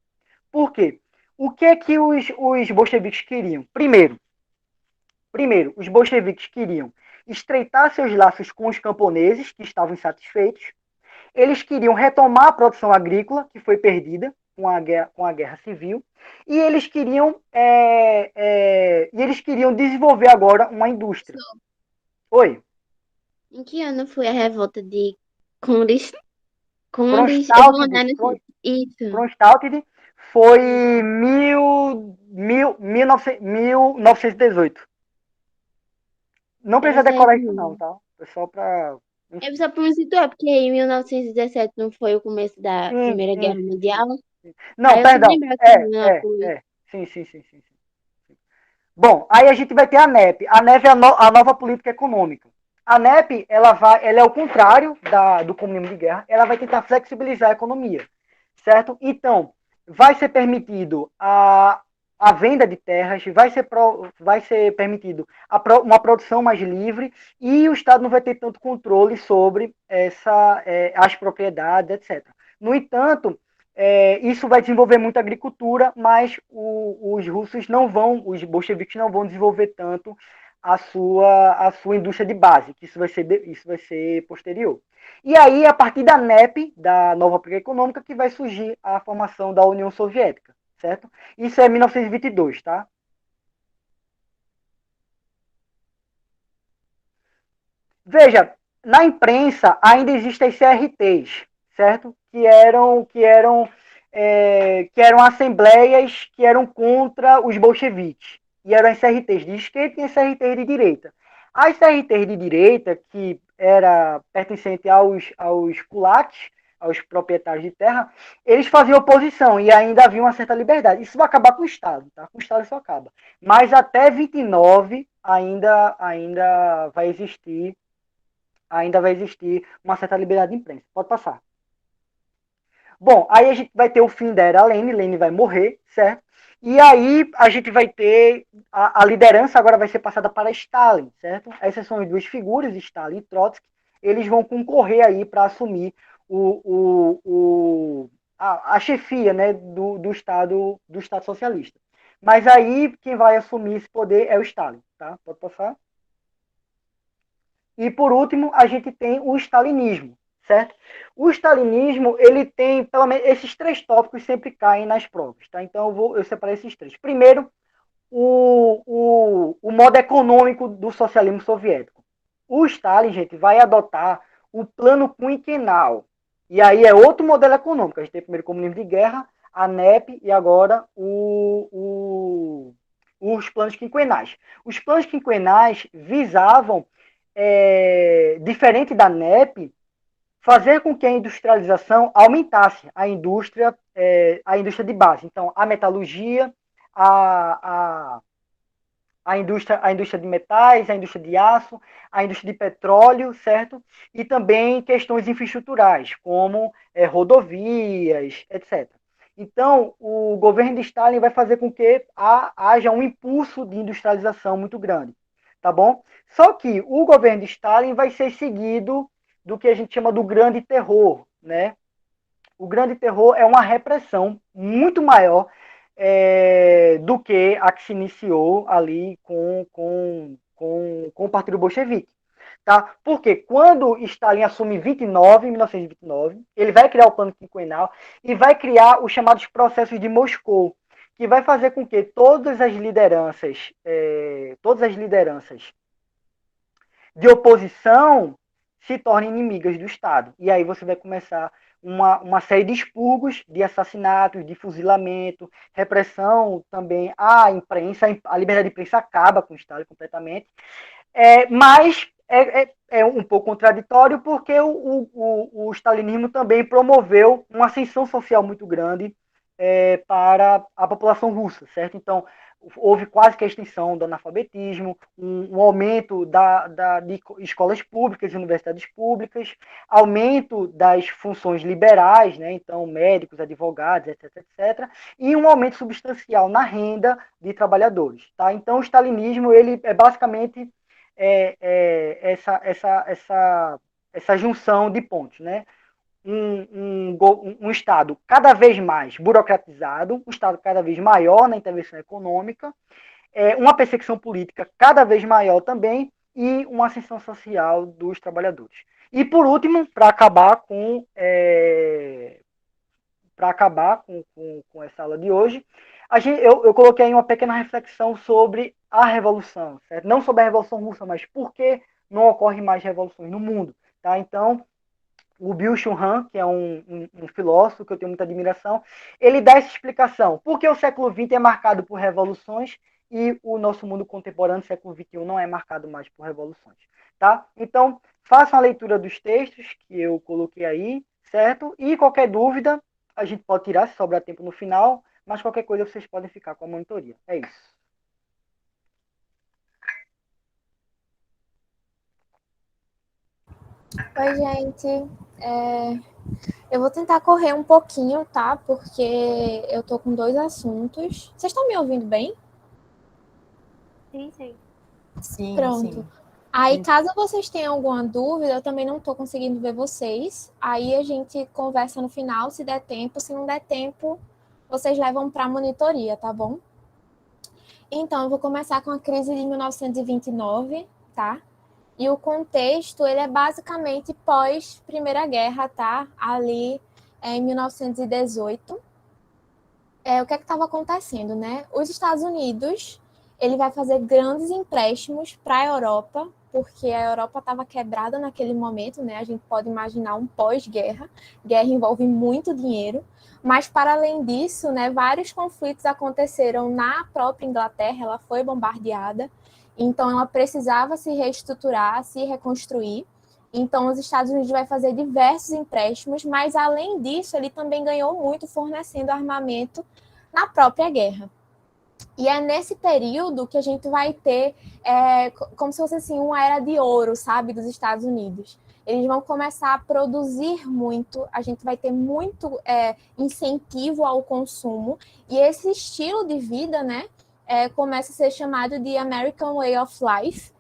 Por quê? O que é que os bolcheviques queriam? Primeiro, os bolcheviques queriam estreitar seus laços com os camponeses, que estavam insatisfeitos. Eles queriam retomar a produção agrícola, que foi perdida com a guerra civil. E eles queriam desenvolver agora uma indústria. Oi? Em que ano foi a revolta de Condes? Kronstadt foi 1918. Não precisa decorar isso não, tá? É só pra... É só para me situar, porque em 1917 não foi o começo da Primeira Guerra Mundial. Não, aí perdão. Sim. Bom, aí a gente vai ter a NEP. A NEP é a nova política econômica. A NEP, ela é o contrário do comunismo de guerra, ela vai tentar flexibilizar a economia, certo? Então, vai ser permitido a venda de terras, vai ser permitido uma produção mais livre e o Estado não vai ter tanto controle sobre as propriedades, etc. No entanto, isso vai desenvolver muita agricultura, mas os bolcheviques não vão desenvolver tanto a sua indústria de base, que isso vai ser posterior. E aí, a partir da NEP, da nova política econômica, que vai surgir a formação da União Soviética, certo? Isso é 1922, tá? Veja, na imprensa ainda existem as CRTs, certo? Que eram assembleias que eram contra os bolcheviques. E eram as CRTs de esquerda e as CRTs de direita. As CRTs de direita, que era pertencente aos kulaks, aos proprietários de terra, eles faziam oposição e ainda havia uma certa liberdade. Isso vai acabar com o Estado, tá? Com o Estado isso acaba. Mas até 29 ainda vai existir uma certa liberdade de imprensa. Pode passar. Bom, aí a gente vai ter o fim da era Lênin vai morrer, certo? E aí a gente vai ter a liderança agora vai ser passada para Stalin, certo? Essas são as duas figuras, Stalin e Trotsky, eles vão concorrer aí para assumir a chefia, né, do Estado socialista. Mas aí quem vai assumir esse poder é o Stalin, tá? Pode passar. E, por último, a gente tem o stalinismo, certo? O stalinismo, ele tem, pelo menos, esses três tópicos sempre caem nas provas, tá? Então, eu separei esses três. Primeiro, o modo econômico do socialismo soviético. O Stalin, gente, vai adotar o plano quinquenal. E aí é outro modelo econômico. A gente tem primeiro o comunismo de guerra, a NEP e agora os planos quinquenais. Os planos quinquenais visavam diferente da NEP, fazer com que a industrialização aumentasse a indústria de base. Então, a metalurgia, a, a indústria de metais, a indústria de aço, a indústria de petróleo, certo? E também questões infraestruturais, como rodovias, etc. Então, o governo de Stalin vai fazer com que haja um impulso de industrialização muito grande, tá bom? Só que o governo de Stalin vai ser seguido do que a gente chama do grande terror, né? O grande terror é uma repressão muito maior do que a que se iniciou ali com o Partido Bolchevique. Tá? Porque quando Stalin assume em 1929, ele vai criar o plano quinquenal e vai criar os chamados processos de Moscou, que vai fazer com que todas as lideranças de oposição se tornem inimigas do Estado. E aí você vai começar uma série de expurgos, de assassinatos, de fuzilamento, repressão também à imprensa. A liberdade de imprensa acaba com o Estado completamente. Mas é um pouco contraditório porque o stalinismo também promoveu uma ascensão social muito grande para a população russa, certo? Então, houve quase que a extinção do analfabetismo, um aumento de escolas públicas e universidades públicas, aumento das funções liberais, né? Então, médicos, advogados, etc, etc, e um aumento substancial na renda de trabalhadores. Tá? Então, o stalinismo ele é basicamente essa junção de pontos, né? Um Estado cada vez mais burocratizado, um Estado cada vez maior na intervenção econômica, uma perseguição política cada vez maior também e uma ascensão social dos trabalhadores. E, por último, para acabar com essa aula de hoje, eu coloquei aí uma pequena reflexão sobre a Revolução, certo? Não sobre a Revolução Russa, mas por que não ocorrem mais revoluções no mundo. Tá? Então, o Byung-Chul Han, que é um filósofo que eu tenho muita admiração, ele dá essa explicação. Por que o século XX é marcado por revoluções e o nosso mundo contemporâneo, século XXI, não é marcado mais por revoluções? Tá? Então, façam a leitura dos textos que eu coloquei aí, certo? E qualquer dúvida, a gente pode tirar se sobrar tempo no final, mas qualquer coisa vocês podem ficar com a monitoria. É isso. Oi, gente. Eu vou tentar correr um pouquinho, tá? Porque eu tô com 2 assuntos. Vocês estão me ouvindo bem? Sim, sim. Sim, Pronto. sim. Aí, caso vocês tenham alguma dúvida, eu também não tô conseguindo ver vocês. Aí a gente conversa no final, se der tempo. Se não der tempo, vocês levam para monitoria, tá bom? Então, eu vou começar com a crise de 1929, tá? E o contexto, ele é basicamente pós Primeira Guerra, tá? Ali em 1918. O que estava acontecendo, né? Os Estados Unidos, ele vai fazer grandes empréstimos para a Europa, porque a Europa estava quebrada naquele momento, né? A gente pode imaginar um pós-guerra. Guerra envolve muito dinheiro, mas para além disso, né, vários conflitos aconteceram na própria Inglaterra, ela foi bombardeada, então ela precisava se reestruturar, se reconstruir. Então, os Estados Unidos vai fazer diversos empréstimos, mas além disso, ele também ganhou muito fornecendo armamento na própria guerra. E é nesse período que a gente vai ter como se fosse assim, uma era de ouro, sabe, dos Estados Unidos. Eles vão começar a produzir muito, a gente vai ter muito incentivo ao consumo, e esse estilo de vida, né, começa a ser chamado de American Way of Life.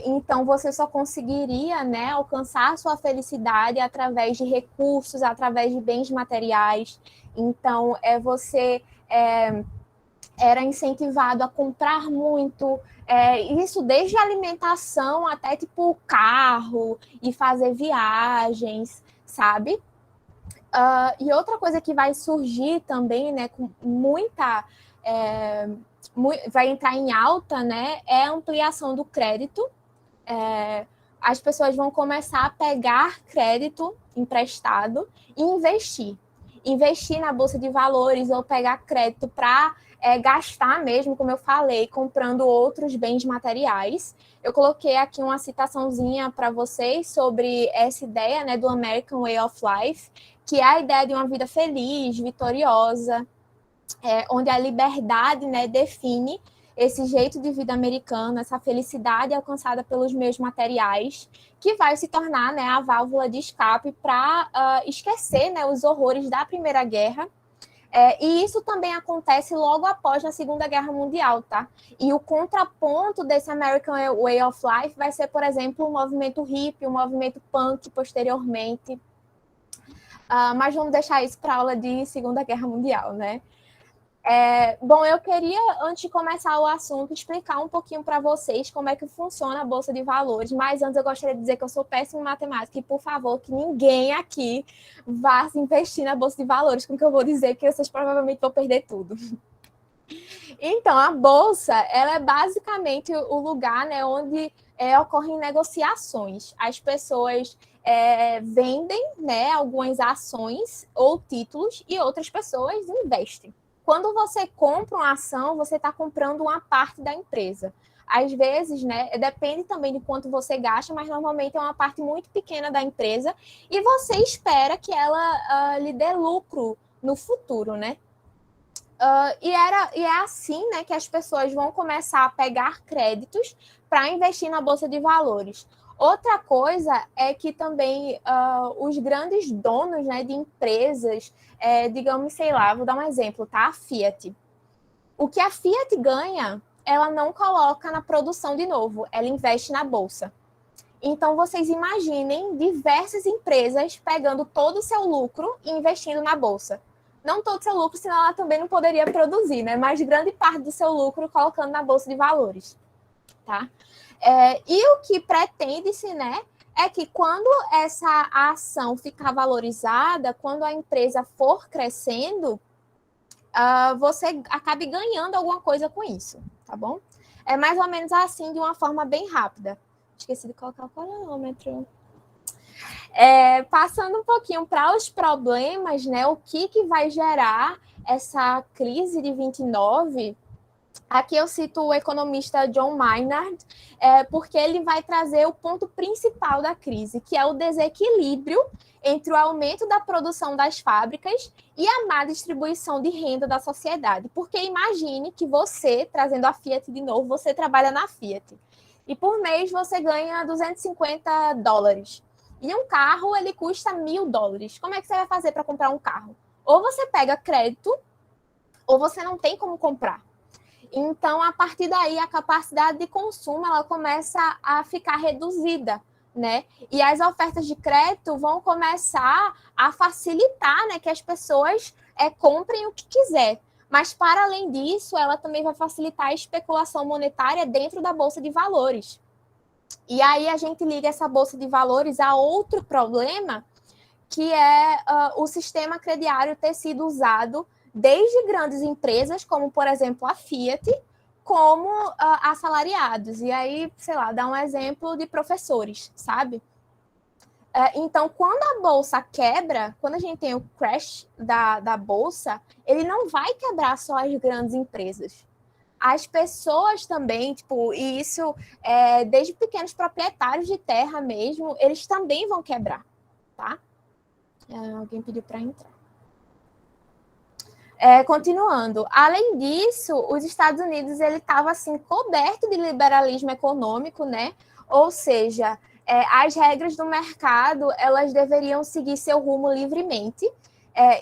Então, você só conseguiria, né, alcançar sua felicidade através de recursos, através de bens materiais. Então, você era incentivado a comprar muito, isso desde alimentação até tipo carro e fazer viagens, sabe? E outra coisa que vai surgir também, né, com muita vai entrar em alta, né, é a ampliação do crédito. As pessoas vão começar a pegar crédito emprestado e investir. Investir na bolsa de valores ou pegar crédito para gastar mesmo, como eu falei, comprando outros bens materiais. Eu coloquei aqui uma citaçãozinha para vocês sobre essa ideia, né, do American Way of Life, que é a ideia de uma vida feliz, vitoriosa, onde a liberdade, né, define esse jeito de vida americano, essa felicidade alcançada pelos meios materiais, que vai se tornar, né, a válvula de escape para esquecer, né, os horrores da Primeira Guerra. E isso também acontece logo após a Segunda Guerra Mundial, tá? E o contraponto desse American Way of Life vai ser, por exemplo, o movimento hippie, o movimento punk posteriormente. Mas vamos deixar isso para a aula de Segunda Guerra Mundial, né? Bom, eu queria, antes de começar o assunto, explicar um pouquinho para vocês como é que funciona a Bolsa de Valores, mas antes eu gostaria de dizer que eu sou péssima em matemática e, por favor, que ninguém aqui vá se investir na Bolsa de Valores, com o que eu vou dizer, que vocês provavelmente vão perder tudo. Então, a Bolsa, ela é basicamente o lugar, né, onde ocorrem negociações. As pessoas vendem, né, algumas ações ou títulos e outras pessoas investem. Quando você compra uma ação, você está comprando uma parte da empresa. Às vezes, né, depende também de quanto você gasta, mas normalmente é uma parte muito pequena da empresa e você espera que ela lhe dê lucro no futuro, né? E é assim, né, que as pessoas vão começar a pegar créditos para investir na Bolsa de Valores. Outra coisa é que também os grandes donos, né, de empresas, digamos, sei lá, vou dar um exemplo, tá? A Fiat. O que a Fiat ganha, ela não coloca na produção de novo, ela investe na Bolsa. Então, vocês imaginem diversas empresas pegando todo o seu lucro e investindo na Bolsa. Não todo o seu lucro, senão ela também não poderia produzir, né? Mas grande parte do seu lucro colocando na Bolsa de Valores, tá? E o que pretende-se, né, é que quando essa ação ficar valorizada, quando a empresa for crescendo, você acabe ganhando alguma coisa com isso, tá bom? É mais ou menos assim, de uma forma bem rápida. Esqueci de colocar o cronômetro. Passando um pouquinho para os problemas, né? O que vai gerar essa crise de 29? Aqui eu cito o economista John Maynard, porque ele vai trazer o ponto principal da crise, que é o desequilíbrio entre o aumento da produção das fábricas e a má distribuição de renda da sociedade. Porque imagine que você, trazendo a Fiat de novo, você trabalha na Fiat. E por mês você ganha $250. E um carro, ele custa $1.000. Como é que você vai fazer para comprar um carro? Ou você pega crédito, ou você não tem como comprar. Então, a partir daí, a capacidade de consumo ela começa a ficar reduzida, né? E as ofertas de crédito vão começar a facilitar, né, que as pessoas comprem o que quiser. Mas, para além disso, ela também vai facilitar a especulação monetária dentro da Bolsa de Valores. E aí a gente liga essa Bolsa de Valores a outro problema, que é o sistema crediário ter sido usado desde grandes empresas, como, por exemplo, a Fiat, como assalariados. E aí, sei lá, dá um exemplo de professores, sabe? Então, quando a bolsa quebra, quando a gente tem o crash da bolsa, ele não vai quebrar só as grandes empresas. As pessoas também, tipo, e isso desde pequenos proprietários de terra mesmo, eles também vão quebrar, tá? Alguém pediu para entrar. Continuando, além disso, os Estados Unidos ele estava assim coberto de liberalismo econômico, né? Ou seja, as regras do mercado elas deveriam seguir seu rumo livremente.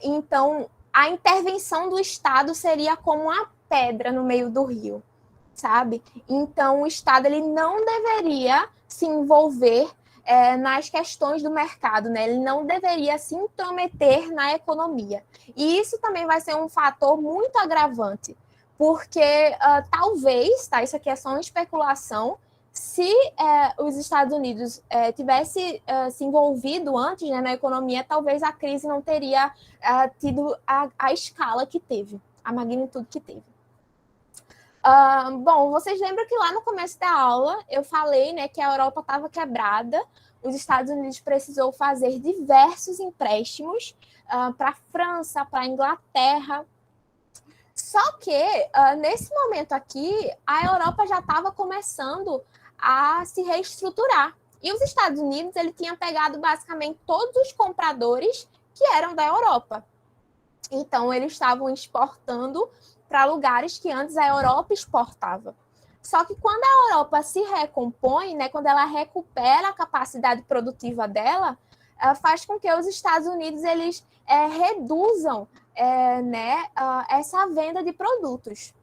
Então, a intervenção do Estado seria como uma pedra no meio do rio, sabe? Então, o Estado ele não deveria se envolver nas questões do mercado, né? Ele não deveria se intrometer na economia. E isso também vai ser um fator muito agravante, porque talvez, tá? Isso aqui é só uma especulação, se os Estados Unidos tivesse se envolvido antes, né, na economia, talvez a crise não teria tido a escala que teve, a magnitude que teve. Bom, vocês lembram que lá no começo da aula eu falei, né, que a Europa estava quebrada, os Estados Unidos precisou fazer diversos empréstimos para a França, para a Inglaterra. Só que, nesse momento aqui, a Europa já estava começando a se reestruturar. E os Estados Unidos ele tinha pegado basicamente todos os compradores que eram da Europa. Então, eles estavam exportando para lugares que antes a Europa exportava. Só que quando a Europa se recompõe, né, quando ela recupera a capacidade produtiva dela, faz com que os Estados Unidos eles reduzam essa venda de produtos.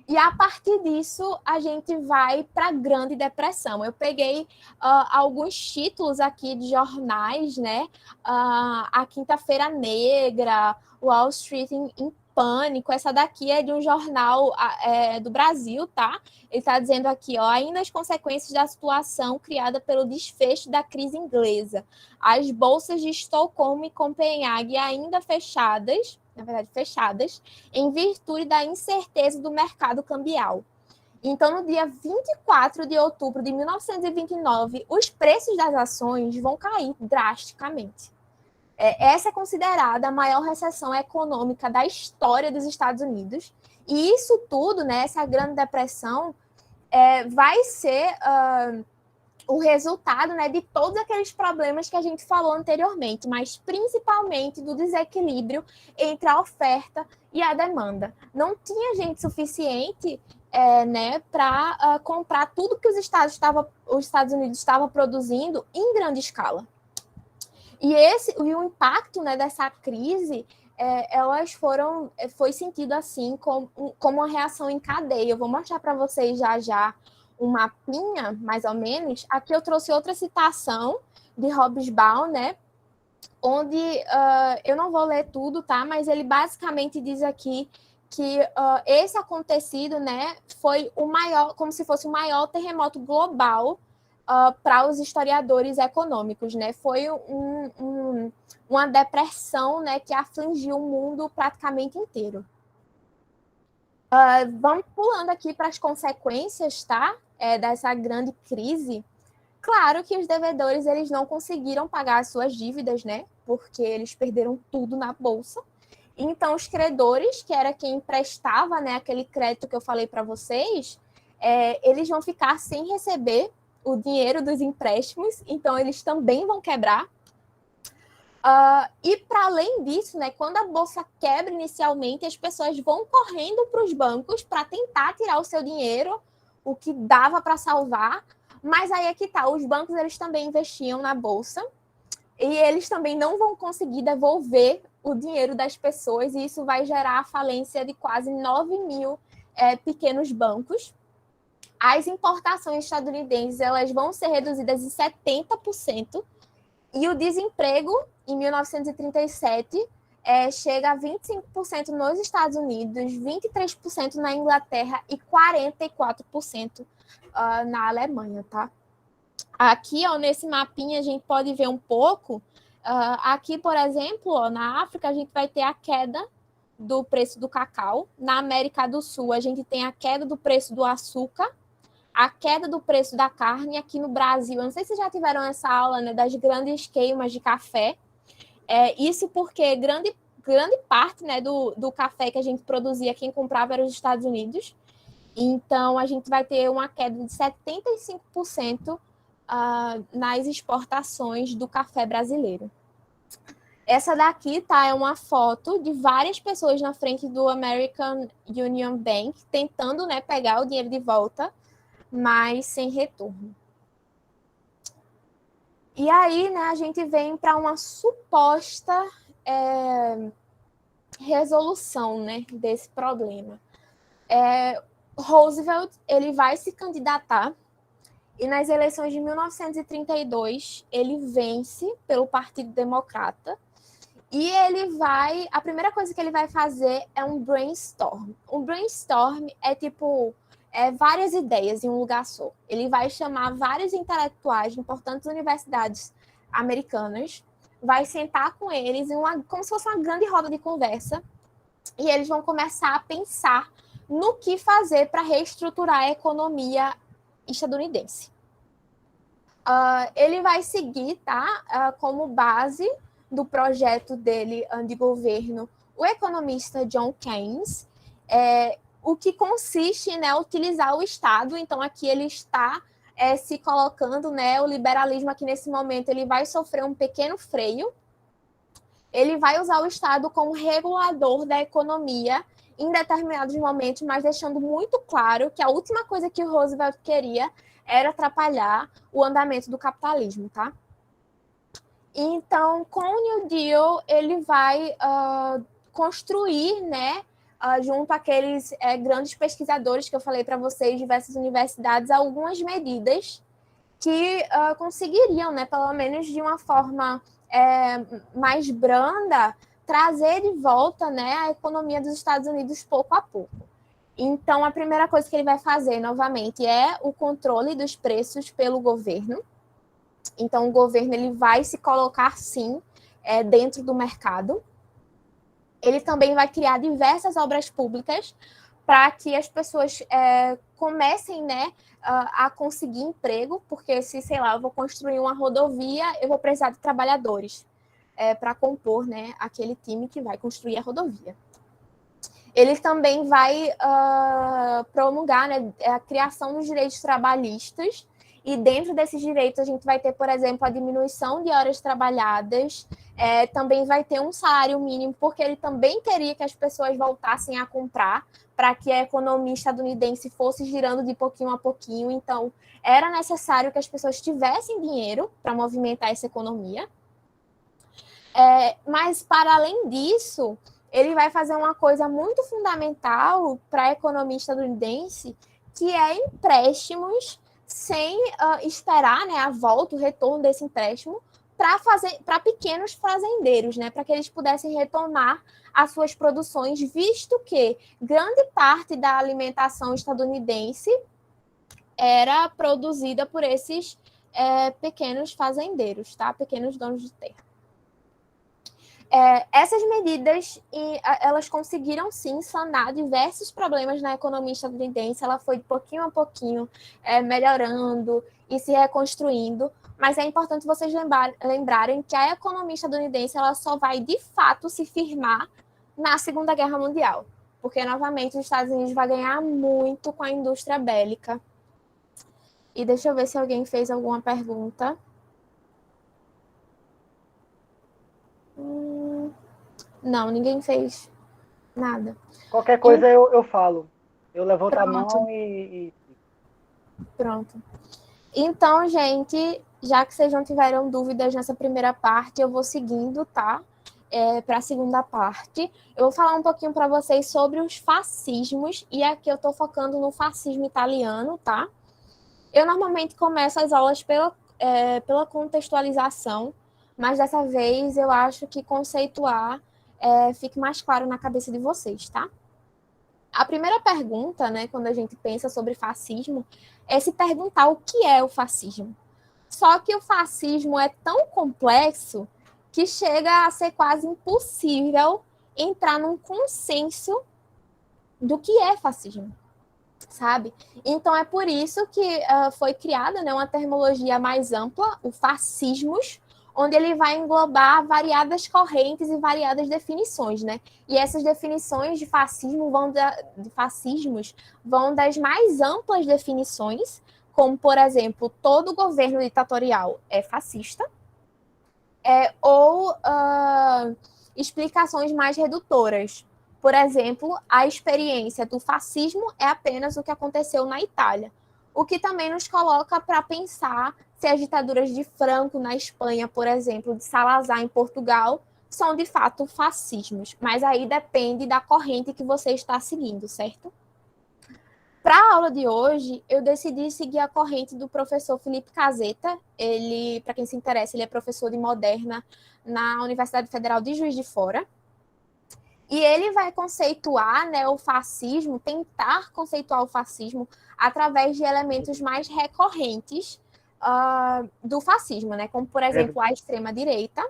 E a partir disso, a gente vai para a Grande Depressão. Eu peguei alguns títulos aqui de jornais, né? A Quinta-feira Negra, Wall Street em Pânico. Essa daqui é de um jornal do Brasil, tá? Ele está dizendo aqui, ó, ainda as consequências da situação criada pelo desfecho da crise inglesa. As bolsas de Estocolmo e Copenhague ainda fechadas, na verdade, fechadas, em virtude da incerteza do mercado cambial. Então, no dia 24 de outubro de 1929, os preços das ações vão cair drasticamente. Essa é considerada a maior recessão econômica da história dos Estados Unidos. E isso tudo, né, essa Grande Depressão, vai ser o resultado, né, de todos aqueles problemas que a gente falou anteriormente, mas principalmente do desequilíbrio entre a oferta e a demanda. Não tinha gente suficiente né, para comprar tudo que os Estados Unidos estavam produzindo em grande escala. E o impacto, né, dessa crise, foi sentido assim como uma reação em cadeia. Eu vou mostrar para vocês já um mapinha, mais ou menos. Aqui eu trouxe outra citação de Hobsbawm, né? Onde eu não vou ler tudo, tá? Mas ele basicamente diz aqui que esse acontecido, né, foi o maior, como se fosse o maior terremoto global para os historiadores econômicos, né? Foi uma depressão, né, que afligiu o mundo praticamente inteiro. Vamos pulando aqui para as consequências, tá? Dessa grande crise. Claro que os devedores eles não conseguiram pagar as suas dívidas, né? Porque eles perderam tudo na bolsa. Então, os credores, que era quem emprestava, né, aquele crédito que eu falei para vocês, eles vão ficar sem receber o dinheiro dos empréstimos, então eles também vão quebrar. E para além disso, né, quando a bolsa quebra inicialmente, as pessoas vão correndo para os bancos para tentar tirar o seu dinheiro, o que dava para salvar, Mas aí é que tá, os bancos eles também investiam na bolsa e eles também não vão conseguir devolver o dinheiro das pessoas e isso vai gerar a falência de quase 9 mil pequenos bancos. As importações estadunidenses elas vão ser reduzidas em 70% e o desemprego, em 1937, chega a 25% nos Estados Unidos, 23% na Inglaterra e 44% na Alemanha, tá? Aqui, ó, nesse mapinha, a gente pode ver um pouco. Aqui, por exemplo, ó, na África, a gente vai ter a queda do preço do cacau. Na América do Sul, a gente tem a queda do preço do açúcar, a queda do preço da carne. Aqui no Brasil, eu não sei se vocês já tiveram essa aula, né, das grandes queimas de café. Isso porque grande parte, né, do café que a gente produzia, quem comprava era os Estados Unidos. Então, a gente vai ter uma queda de 75% nas exportações do café brasileiro. Essa daqui, tá, é uma foto de várias pessoas na frente do American Union Bank tentando, né, pegar o dinheiro de volta, mas sem retorno. E aí, né, a gente vem para uma suposta resolução, né, desse problema. Roosevelt ele vai se candidatar e nas eleições de 1932 ele vence pelo Partido Democrata e a primeira coisa que ele vai fazer é um brainstorm. Um brainstorm é tipo várias ideias em um lugar só. Ele vai chamar vários intelectuais de importantes universidades americanas, vai sentar com eles como se fosse uma grande roda de conversa e eles vão começar a pensar no que fazer para reestruturar a economia estadunidense. Ele vai seguir, tá, como base do projeto dele de governo o economista John Keynes, o que consiste em utilizar o Estado. Então, aqui ele está se colocando, né, o liberalismo aqui nesse momento ele vai sofrer um pequeno freio. Ele vai usar o Estado como regulador da economia em determinados momentos, mas deixando muito claro que a última coisa que o Roosevelt queria era atrapalhar o andamento do capitalismo, tá? Então, com o New Deal, ele vai construir, né, junto àqueles grandes pesquisadores que eu falei para vocês, diversas universidades, algumas medidas que conseguiriam, né, pelo menos de uma forma mais branda, trazer de volta, né, a economia dos Estados Unidos pouco a pouco. Então, a primeira coisa que ele vai fazer, novamente, é o controle dos preços pelo governo. Então, o governo ele vai se colocar, sim, dentro do mercado. Ele também vai criar diversas obras públicas para que as pessoas comecem, né, a conseguir emprego, porque se, sei lá, eu vou construir uma rodovia, eu vou precisar de trabalhadores para compor, né, aquele time que vai construir a rodovia. Ele também vai promulgar, né, a criação dos direitos trabalhistas, e dentro desses direitos a gente vai ter, por exemplo, a diminuição de horas trabalhadas, também vai ter um salário mínimo, porque ele também queria que as pessoas voltassem a comprar, para que a economia estadunidense fosse girando de pouquinho a pouquinho. Então, era necessário que as pessoas tivessem dinheiro para movimentar essa economia. Mas, para além disso, ele vai fazer uma coisa muito fundamental para a economia estadunidense, que é empréstimos sem esperar, né, a volta, o retorno desse empréstimo, para pequenos fazendeiros, né, para que eles pudessem retomar as suas produções, visto que grande parte da alimentação estadunidense era produzida por esses pequenos fazendeiros, tá? Pequenos donos de terra. Essas medidas, elas conseguiram, sim, sanar diversos problemas na economia estadunidense. Ela foi de pouquinho a pouquinho melhorando e se reconstruindo, mas é importante vocês lembrarem que a economia estadunidense ela só vai, de fato, se firmar na Segunda Guerra Mundial, porque, novamente, os Estados Unidos vai ganhar muito com a indústria bélica. E deixa eu ver se alguém fez alguma pergunta. Não, ninguém fez nada. Qualquer coisa eu falo. Eu levanto a Pronto. mão e... Pronto. Então, gente, já que vocês não tiveram dúvidas nessa primeira parte, eu vou seguindo, tá? Para a segunda parte. Eu vou falar um pouquinho para vocês sobre os fascismos, e aqui eu estou focando no fascismo italiano, tá? Eu normalmente começo as aulas pela contextualização, mas dessa vez eu acho que conceituar fique mais claro na cabeça de vocês, tá? A primeira pergunta, né, quando a gente pensa sobre fascismo, é se perguntar o que é o fascismo. Só que o fascismo é tão complexo que chega a ser quase impossível entrar num consenso do que é fascismo, sabe? Então é por isso que foi criada, né, uma terminologia mais ampla, o fascismos, onde ele vai englobar variadas correntes e variadas definições, né? E essas definições de fascismo de fascismos vão das mais amplas definições, como, por exemplo, todo governo ditatorial é fascista, ou explicações mais redutoras. Por exemplo, a experiência do fascismo é apenas o que aconteceu na Itália, o que também nos coloca para pensar se as ditaduras de Franco na Espanha, por exemplo, de Salazar em Portugal, são de fato fascismos. Mas aí depende da corrente que você está seguindo, certo? Para a aula de hoje, eu decidi seguir a corrente do professor Felipe Caseta. Ele, para quem se interessa, ele é professor de moderna na Universidade Federal de Juiz de Fora. E ele vai conceituar, né, o fascismo, tentar conceituar o fascismo através de elementos mais recorrentes do fascismo, né? Como, por exemplo, a extrema-direita,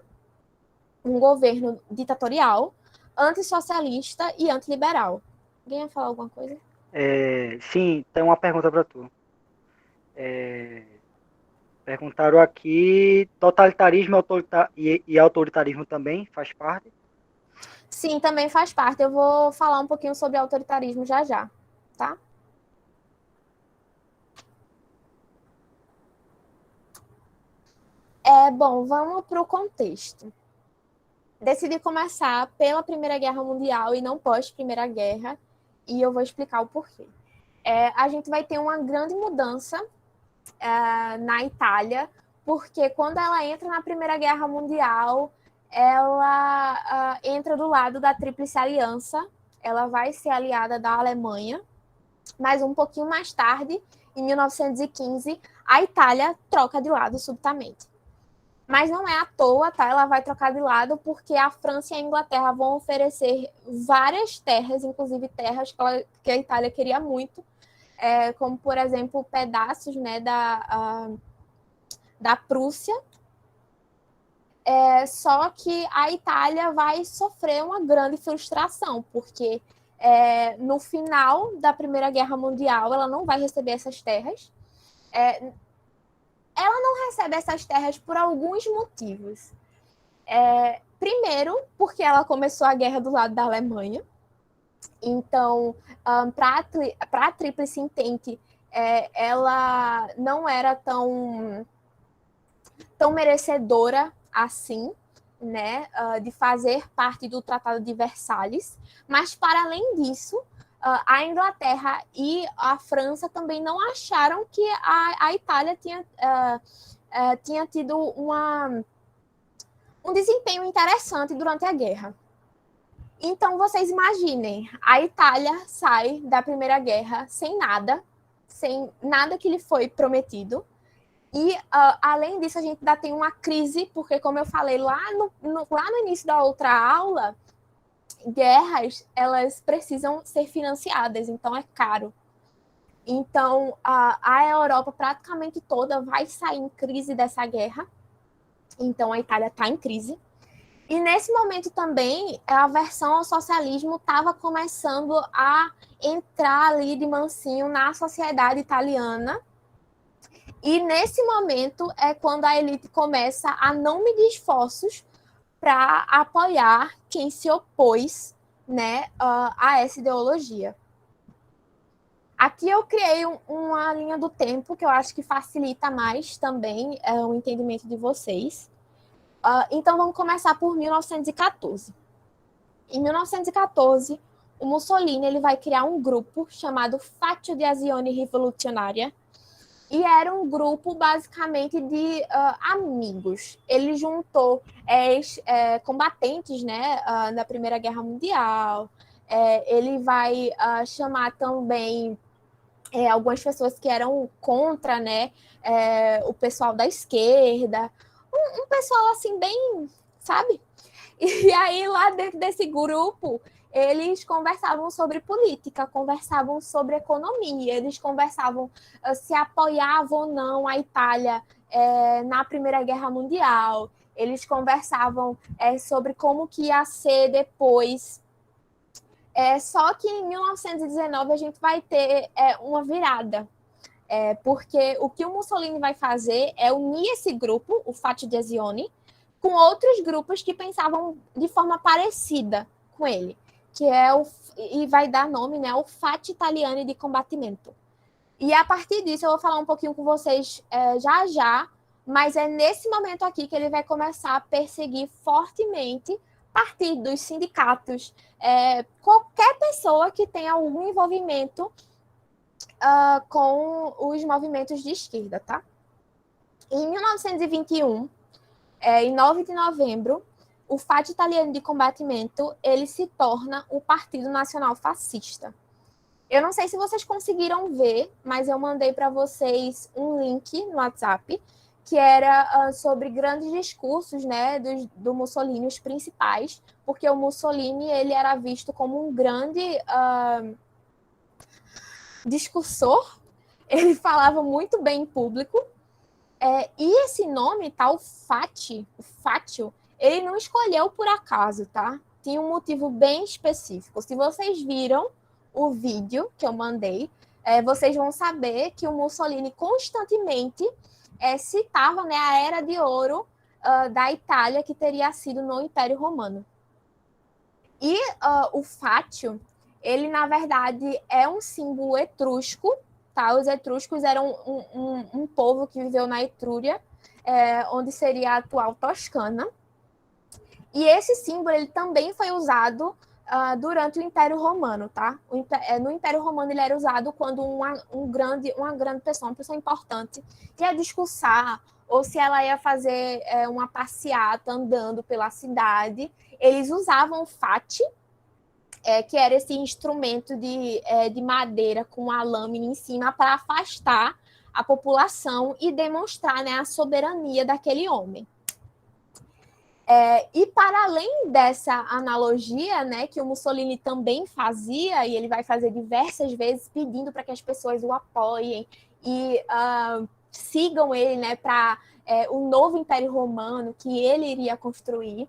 um governo ditatorial, antissocialista e antiliberal. Alguém ia falar alguma coisa? Sim, tem uma pergunta para tu. Perguntaram aqui, totalitarismo e autoritarismo também faz parte? Sim, também faz parte. Eu vou falar um pouquinho sobre autoritarismo já já, tá? Bom, vamos para o contexto. Decidi começar pela Primeira Guerra Mundial e não pós-Primeira Guerra, e eu vou explicar o porquê. A gente vai ter uma grande mudança na Itália, porque quando ela entra na Primeira Guerra Mundial, ela entra do lado da Tríplice Aliança, ela vai ser aliada da Alemanha, mas um pouquinho mais tarde, em 1915, a Itália troca de lado subitamente. Mas não é à toa, tá? Ela vai trocar de lado porque a França e a Inglaterra vão oferecer várias terras, inclusive terras que a Itália queria muito, como, por exemplo, pedaços, né, da Prússia. Só que a Itália vai sofrer uma grande frustração, porque no final da Primeira Guerra Mundial ela não vai receber essas terras. Ela não recebe essas terras por alguns motivos. Primeiro, porque ela começou a guerra do lado da Alemanha. Então, para a Tríplice Entente, ela não era tão merecedora assim, né, de fazer parte do Tratado de Versalhes. Mas, para além disso, a Inglaterra e a França também não acharam que a Itália tinha tido um desempenho interessante durante a guerra. Então, vocês imaginem, a Itália sai da Primeira Guerra sem nada que lhe foi prometido. E, além disso, a gente ainda tem uma crise, porque, como eu falei lá no início da outra aula, guerras, elas precisam ser financiadas, então é caro. Então, a Europa praticamente toda vai sair em crise dessa guerra. Então, a Itália está em crise. E, nesse momento também, a aversão ao socialismo estava começando a entrar ali de mansinho na sociedade italiana. E, nesse momento, é quando a elite começa a não medir esforços para apoiar quem se opôs, né, a essa ideologia. Aqui eu criei uma linha do tempo que eu acho que facilita mais também o entendimento de vocês. Então, vamos começar por 1914. Em 1914, o Mussolini ele vai criar um grupo chamado Faccio di Azione Rivoluzionaria, E era um grupo, basicamente, de amigos. Ele juntou combatentes, né, da Primeira Guerra Mundial. Ele vai chamar também algumas pessoas que eram contra, né, o pessoal da esquerda. Um pessoal, assim, bem, sabe? E aí, lá dentro desse grupo, eles conversavam sobre política, conversavam sobre economia, eles conversavam se apoiavam ou não a Itália na Primeira Guerra Mundial, eles conversavam sobre como que ia ser depois. Só que em 1919 a gente vai ter uma virada, porque o que o Mussolini vai fazer é unir esse grupo, o Fatto di Azione, com outros grupos que pensavam de forma parecida com ele, que e vai dar nome, né, ao Fatti Italiani di Combattimento. E a partir disso eu vou falar um pouquinho com vocês já já, mas é nesse momento aqui que ele vai começar a perseguir fortemente partidos, sindicatos, qualquer pessoa que tenha algum envolvimento com os movimentos de esquerda, tá? Em 1921, em 9 de novembro, o Fatto Italiani di Combattimento, ele se torna o Partido Nacional Fascista. Eu não sei se vocês conseguiram ver, mas eu mandei para vocês um link no WhatsApp, que era sobre grandes discursos, né, do Mussolini, os principais, porque o Mussolini ele era visto como um grande discursor, ele falava muito bem em público, e esse nome, tá, o Fátio, ele não escolheu por acaso, tá? Tinha um motivo bem específico. Se vocês viram o vídeo que eu mandei, vocês vão saber que o Mussolini constantemente citava, né, a Era de Ouro da Itália, que teria sido no Império Romano. E o Fátio, ele, na verdade, é um símbolo etrusco, tá? Os etruscos eram um povo que viveu na Etrúria, onde seria a atual Toscana. E esse símbolo ele também foi usado durante o Império Romano, tá? No Império Romano ele era usado quando uma grande pessoa, uma pessoa importante, ia discursar, ou se ela ia fazer uma passeata andando pela cidade, eles usavam o fate, que era esse instrumento de madeira com a lâmina em cima para afastar a população e demonstrar, né, a soberania daquele homem. E para além dessa analogia, né, que o Mussolini também fazia, e ele vai fazer diversas vezes pedindo para que as pessoas o apoiem e sigam ele, né, para o novo Império Romano que ele iria construir,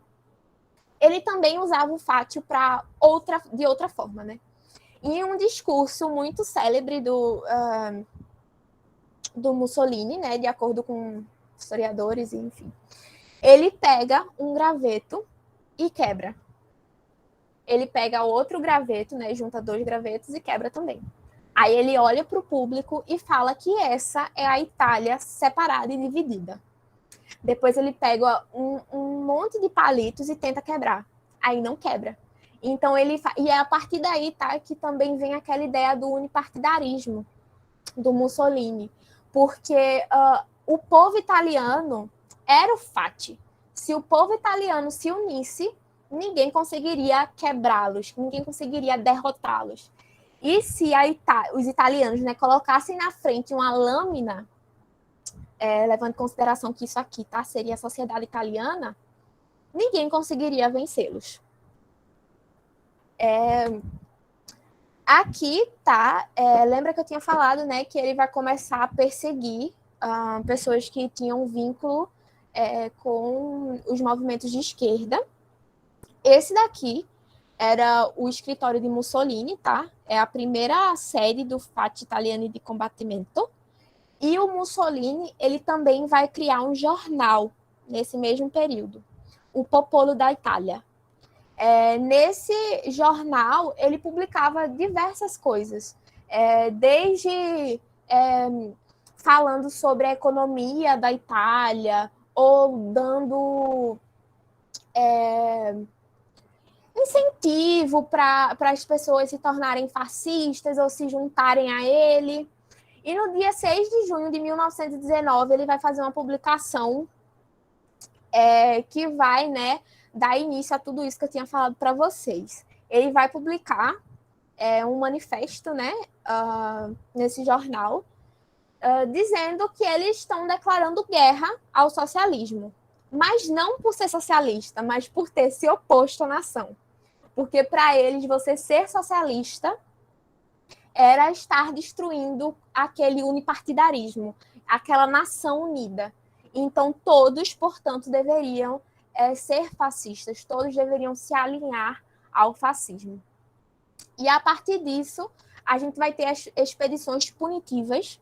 ele também usava o fátio de outra forma, né? Em um discurso muito célebre do Mussolini, né, de acordo com historiadores, enfim, ele pega um graveto e quebra. Ele pega outro graveto, né, junta 2 gravetos e quebra também. Aí ele olha para o público e fala que essa é a Itália separada e dividida. Depois ele pega um monte de palitos e tenta quebrar. Aí não quebra. Então e é a partir daí, tá, que também vem aquela ideia do unipartidarismo do Mussolini, porque o povo italiano era o Fati. Se o povo italiano se unisse, ninguém conseguiria quebrá-los, ninguém conseguiria derrotá-los. E se os italianos, né, colocassem na frente uma lâmina, levando em consideração que isso aqui, tá, seria a sociedade italiana, ninguém conseguiria vencê-los. Aqui tá, lembra que eu tinha falado, né, que ele vai começar a perseguir pessoas que tinham vínculo com os movimentos de esquerda. Esse daqui era o escritório de Mussolini, tá? É a primeira sede do Fatto Italiani di Combattimento. E o Mussolini, ele também vai criar um jornal nesse mesmo período, o Popolo da Itália. Nesse jornal, ele publicava diversas coisas, desde falando sobre a economia da Itália, ou dando incentivo para as pessoas se tornarem fascistas ou se juntarem a ele. E no dia 6 de junho de 1919, ele vai fazer uma publicação que vai, né, dar início a tudo isso que eu tinha falado para vocês. Ele vai publicar um manifesto, né, nesse jornal, dizendo que eles estão declarando guerra ao socialismo. Mas não por ser socialista, mas por ter se oposto à nação. Porque para eles, você ser socialista era estar destruindo aquele unipartidarismo, aquela nação unida. Então, todos, portanto, deveriam ser fascistas, todos deveriam se alinhar ao fascismo. E, a partir disso, a gente vai ter as expedições punitivas,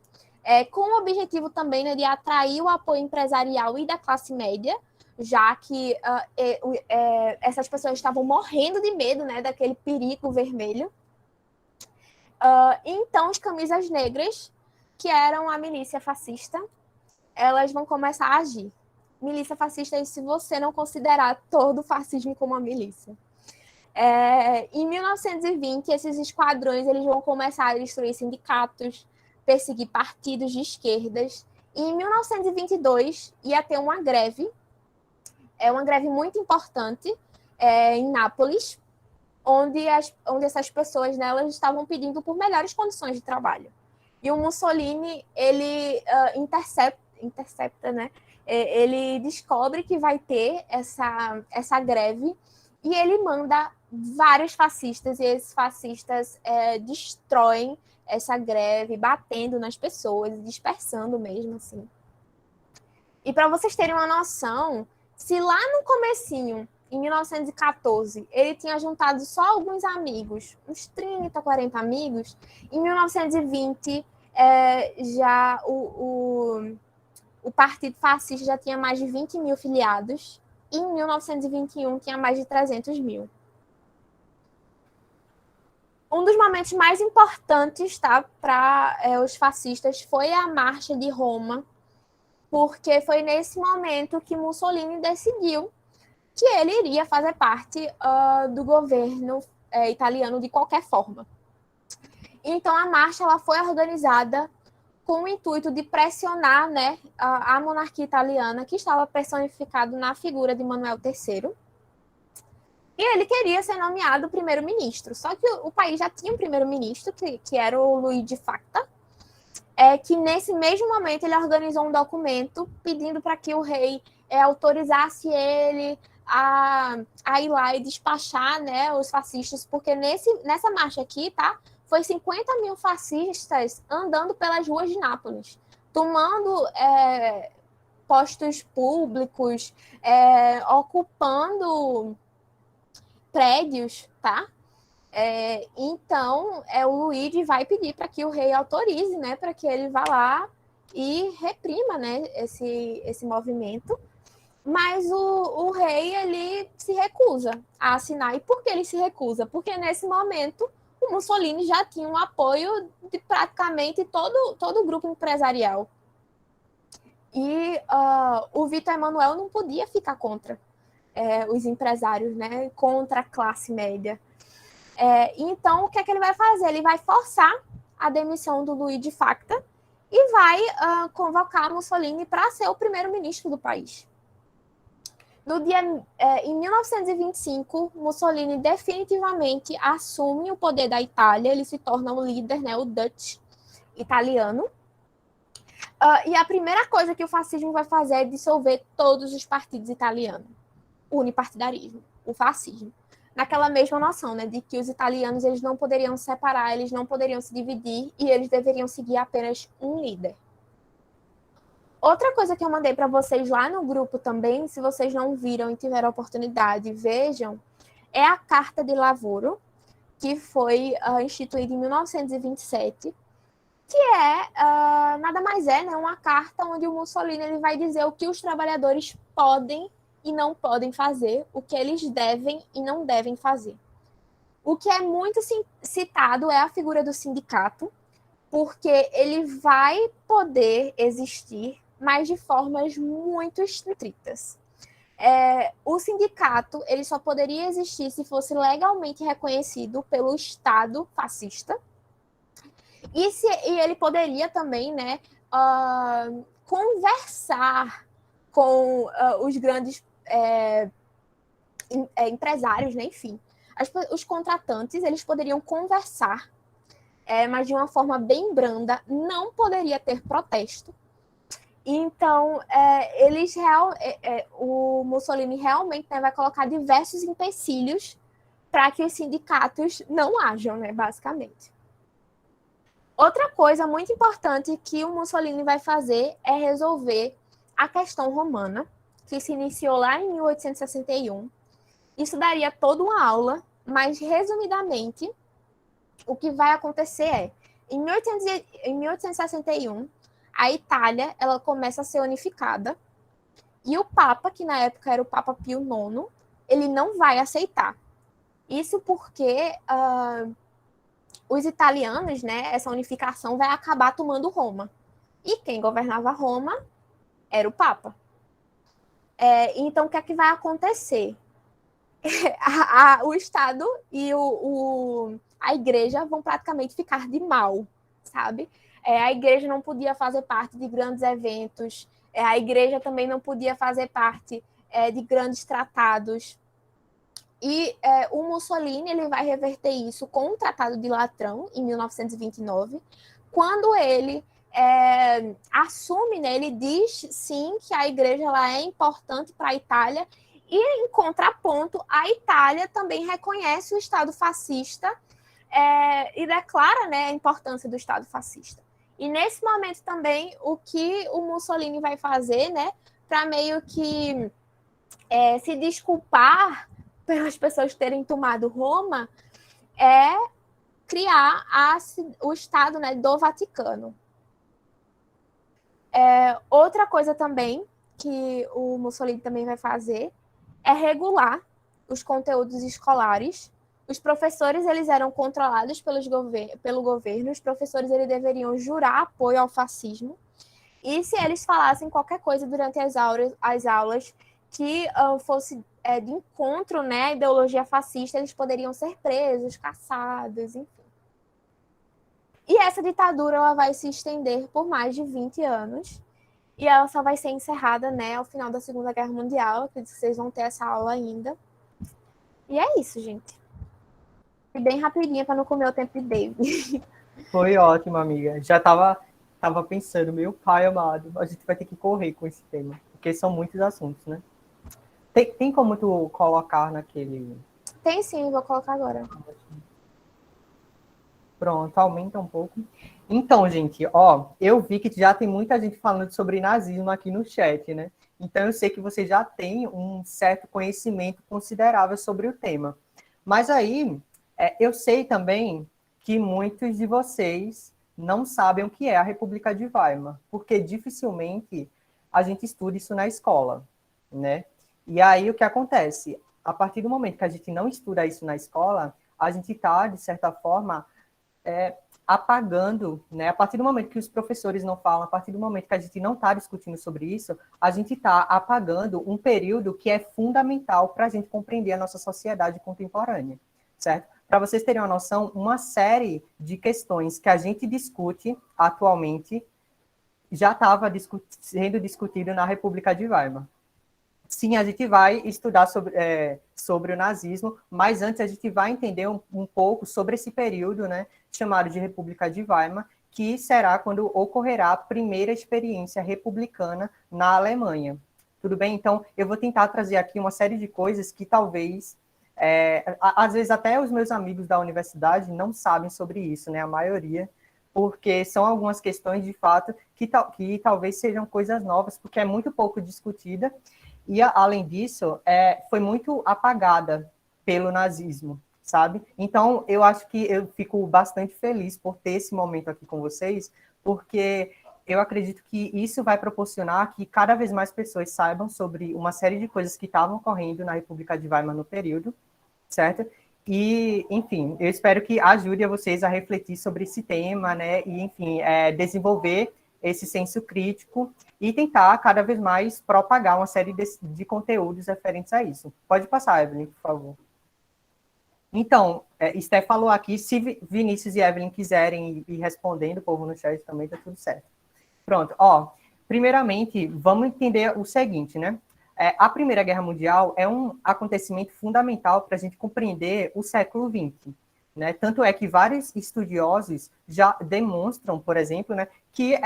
com o objetivo também, né, de atrair o apoio empresarial e da classe média, já que essas pessoas estavam morrendo de medo, né, daquele perigo vermelho. Então, as camisas negras, que eram a milícia fascista, elas vão começar a agir. Milícia fascista é se você não considerar todo o fascismo como uma milícia. Em 1920, esses esquadrões eles vão começar a destruir sindicatos, perseguir partidos de esquerdas. E em 1922, ia ter uma greve muito importante em Nápoles, onde essas pessoas, né, elas estavam pedindo por melhores condições de trabalho. E o Mussolini, ele intercepta, né? Ele descobre que vai ter essa greve e ele manda vários fascistas, e esses fascistas destroem essa greve, batendo nas pessoas, dispersando mesmo, assim. E para vocês terem uma noção, se lá no comecinho, em 1914, ele tinha juntado só alguns amigos, uns 30, 40 amigos, em 1920, já o Partido Fascista já tinha mais de 20 mil filiados, e em 1921 tinha mais de 300 mil. Um dos momentos mais importantes, tá, para os fascistas foi a Marcha de Roma, porque foi nesse momento que Mussolini decidiu que ele iria fazer parte do governo italiano de qualquer forma. Então, a marcha ela foi organizada com o intuito de pressionar, né, a monarquia italiana, que estava personificado na figura de Manuel III. E ele queria ser nomeado primeiro-ministro. Só que o país já tinha um primeiro-ministro, que era o Luigi Facta, que nesse mesmo momento ele organizou um documento pedindo para que o rei autorizasse ele a ir lá e despachar, né, os fascistas, porque nessa marcha aqui, tá, foi 50 mil fascistas andando pelas ruas de Nápoles, tomando postos públicos, ocupando prédios, tá? Então, o Luigi vai pedir para que o rei autorize, né, para que ele vá lá e reprima, né, esse movimento. Mas o rei, ele se recusa a assinar. E por que ele se recusa? Porque nesse momento o Mussolini já tinha um apoio de praticamente todo o grupo empresarial. E o Vítor Emanuel não podia ficar contra os empresários, né, contra a classe média. Então, o que é que ele vai fazer? Ele vai forçar a demissão do Luigi Facta e vai convocar Mussolini para ser o primeiro-ministro do país. Em 1925, Mussolini definitivamente assume o poder da Itália, ele se torna o líder, né, o Dutch italiano. E a primeira coisa que o fascismo vai fazer é dissolver todos os partidos italianos. O unipartidarismo, o fascismo. Naquela mesma noção, né, de que os italianos eles não poderiam se separar, eles não poderiam se dividir e eles deveriam seguir apenas um líder. Outra coisa que eu mandei para vocês lá no grupo também, se vocês não viram e tiveram a oportunidade, vejam, é a Carta de Lavoro, que foi instituída em 1927, que nada mais né, uma carta onde o Mussolini ele vai dizer o que os trabalhadores podem e não podem fazer, o que eles devem e não devem fazer. O que é muito citado é a figura do sindicato, porque ele vai poder existir, mas de formas muito estritas. O sindicato ele só poderia existir se fosse legalmente reconhecido pelo Estado fascista. E ele poderia também, né, conversar com os grandes empresários, né, enfim. Os contratantes, eles poderiam conversar, mas de uma forma bem branda, não poderia ter protesto. Então, o Mussolini realmente, né, vai colocar diversos empecilhos para que os sindicatos não hajam, né, basicamente. Outra coisa muito importante que o Mussolini vai fazer é resolver a questão romana, que se iniciou lá em 1861. Isso daria toda uma aula, mas, resumidamente, o que vai acontecer é, em 1861, a Itália ela começa a ser unificada e o Papa, que na época era o Papa Pio IX, ele não vai aceitar. Isso porque os italianos, né, essa unificação vai acabar tomando Roma. E quem governava Roma era o Papa. Então, o que é que vai acontecer? O Estado e a igreja vão praticamente ficar de mal, sabe? A igreja não podia fazer parte de grandes eventos, a igreja também não podia fazer parte de grandes tratados. E o Mussolini ele vai reverter isso com o Tratado de Latrão, em 1929, quando ele assume, né, ele diz, sim, que a igreja ela é importante para a Itália, e, em contraponto, a Itália também reconhece o Estado fascista e declara, né, a importância do Estado fascista. E, nesse momento também, o que o Mussolini vai fazer, né, para meio que se desculpar pelas pessoas terem tomado Roma, é criar o Estado, né, do Vaticano. Outra coisa também que o Mussolini também vai fazer é regular os conteúdos escolares. Os professores eles eram controlados pelo governo, os professores eles deveriam jurar apoio ao fascismo, e se eles falassem qualquer coisa durante as aulas que fosse de encontro, né, à ideologia fascista, eles poderiam ser presos, caçados, enfim. E essa ditadura ela vai se estender por mais de 20 anos, e ela só vai ser encerrada, né, ao final da Segunda Guerra Mundial. Acredito que vocês vão ter essa aula ainda. E é isso, gente. E bem rapidinho para não comer o tempo de David. Foi ótimo, amiga. Já tava pensando, meu pai amado, a gente vai ter que correr com esse tema, porque são muitos assuntos, né? Tem como tu colocar naquele... Tem sim, vou colocar agora. Pronto, aumenta um pouco. Então, gente, ó, eu vi que já tem muita gente falando sobre nazismo aqui no chat, né? Então, eu sei que você já tem um certo conhecimento considerável sobre o tema. Mas aí, eu sei também que muitos de vocês não sabem o que é a República de Weimar, porque dificilmente a gente estuda isso na escola, né? E aí, o que acontece? A partir do momento que a gente não estuda isso na escola, a gente está, de certa forma, apagando, né? A partir do momento que os professores não falam, a partir do momento que a gente não está discutindo sobre isso, a gente está apagando um período que é fundamental para a gente compreender a nossa sociedade contemporânea, certo? Para vocês terem uma noção, uma série de questões que a gente discute atualmente já estava sendo discutido na República de Weimar. Sim, a gente vai estudar sobre o nazismo, mas antes a gente vai entender um pouco sobre esse período, né, chamado de República de Weimar, que será quando ocorrerá a primeira experiência republicana na Alemanha. Tudo bem? Então, eu vou tentar trazer aqui uma série de coisas que talvez, às vezes até os meus amigos da universidade não sabem sobre isso, né, a maioria, porque são algumas questões, de fato, que talvez sejam coisas novas, porque é muito pouco discutida. E, além disso, foi muito apagada pelo nazismo, sabe? Então, eu acho que eu fico bastante feliz por ter esse momento aqui com vocês, porque eu acredito que isso vai proporcionar que cada vez mais pessoas saibam sobre uma série de coisas que estavam ocorrendo na República de Weimar no período, certo? E, enfim, eu espero que ajude a vocês a refletir sobre esse tema, né? E, enfim, desenvolver esse senso crítico e tentar cada vez mais propagar uma série de conteúdos referentes a isso. Pode passar, Evelyn, por favor. Então, Steph falou aqui, se Vinícius e Evelyn quiserem ir respondendo, o povo no chat também tá tudo certo. Pronto, primeiramente, vamos entender o seguinte, né? A Primeira Guerra Mundial é um acontecimento fundamental para a gente compreender o século XX, né? Tanto é que vários estudiosos já demonstram, por exemplo, né, que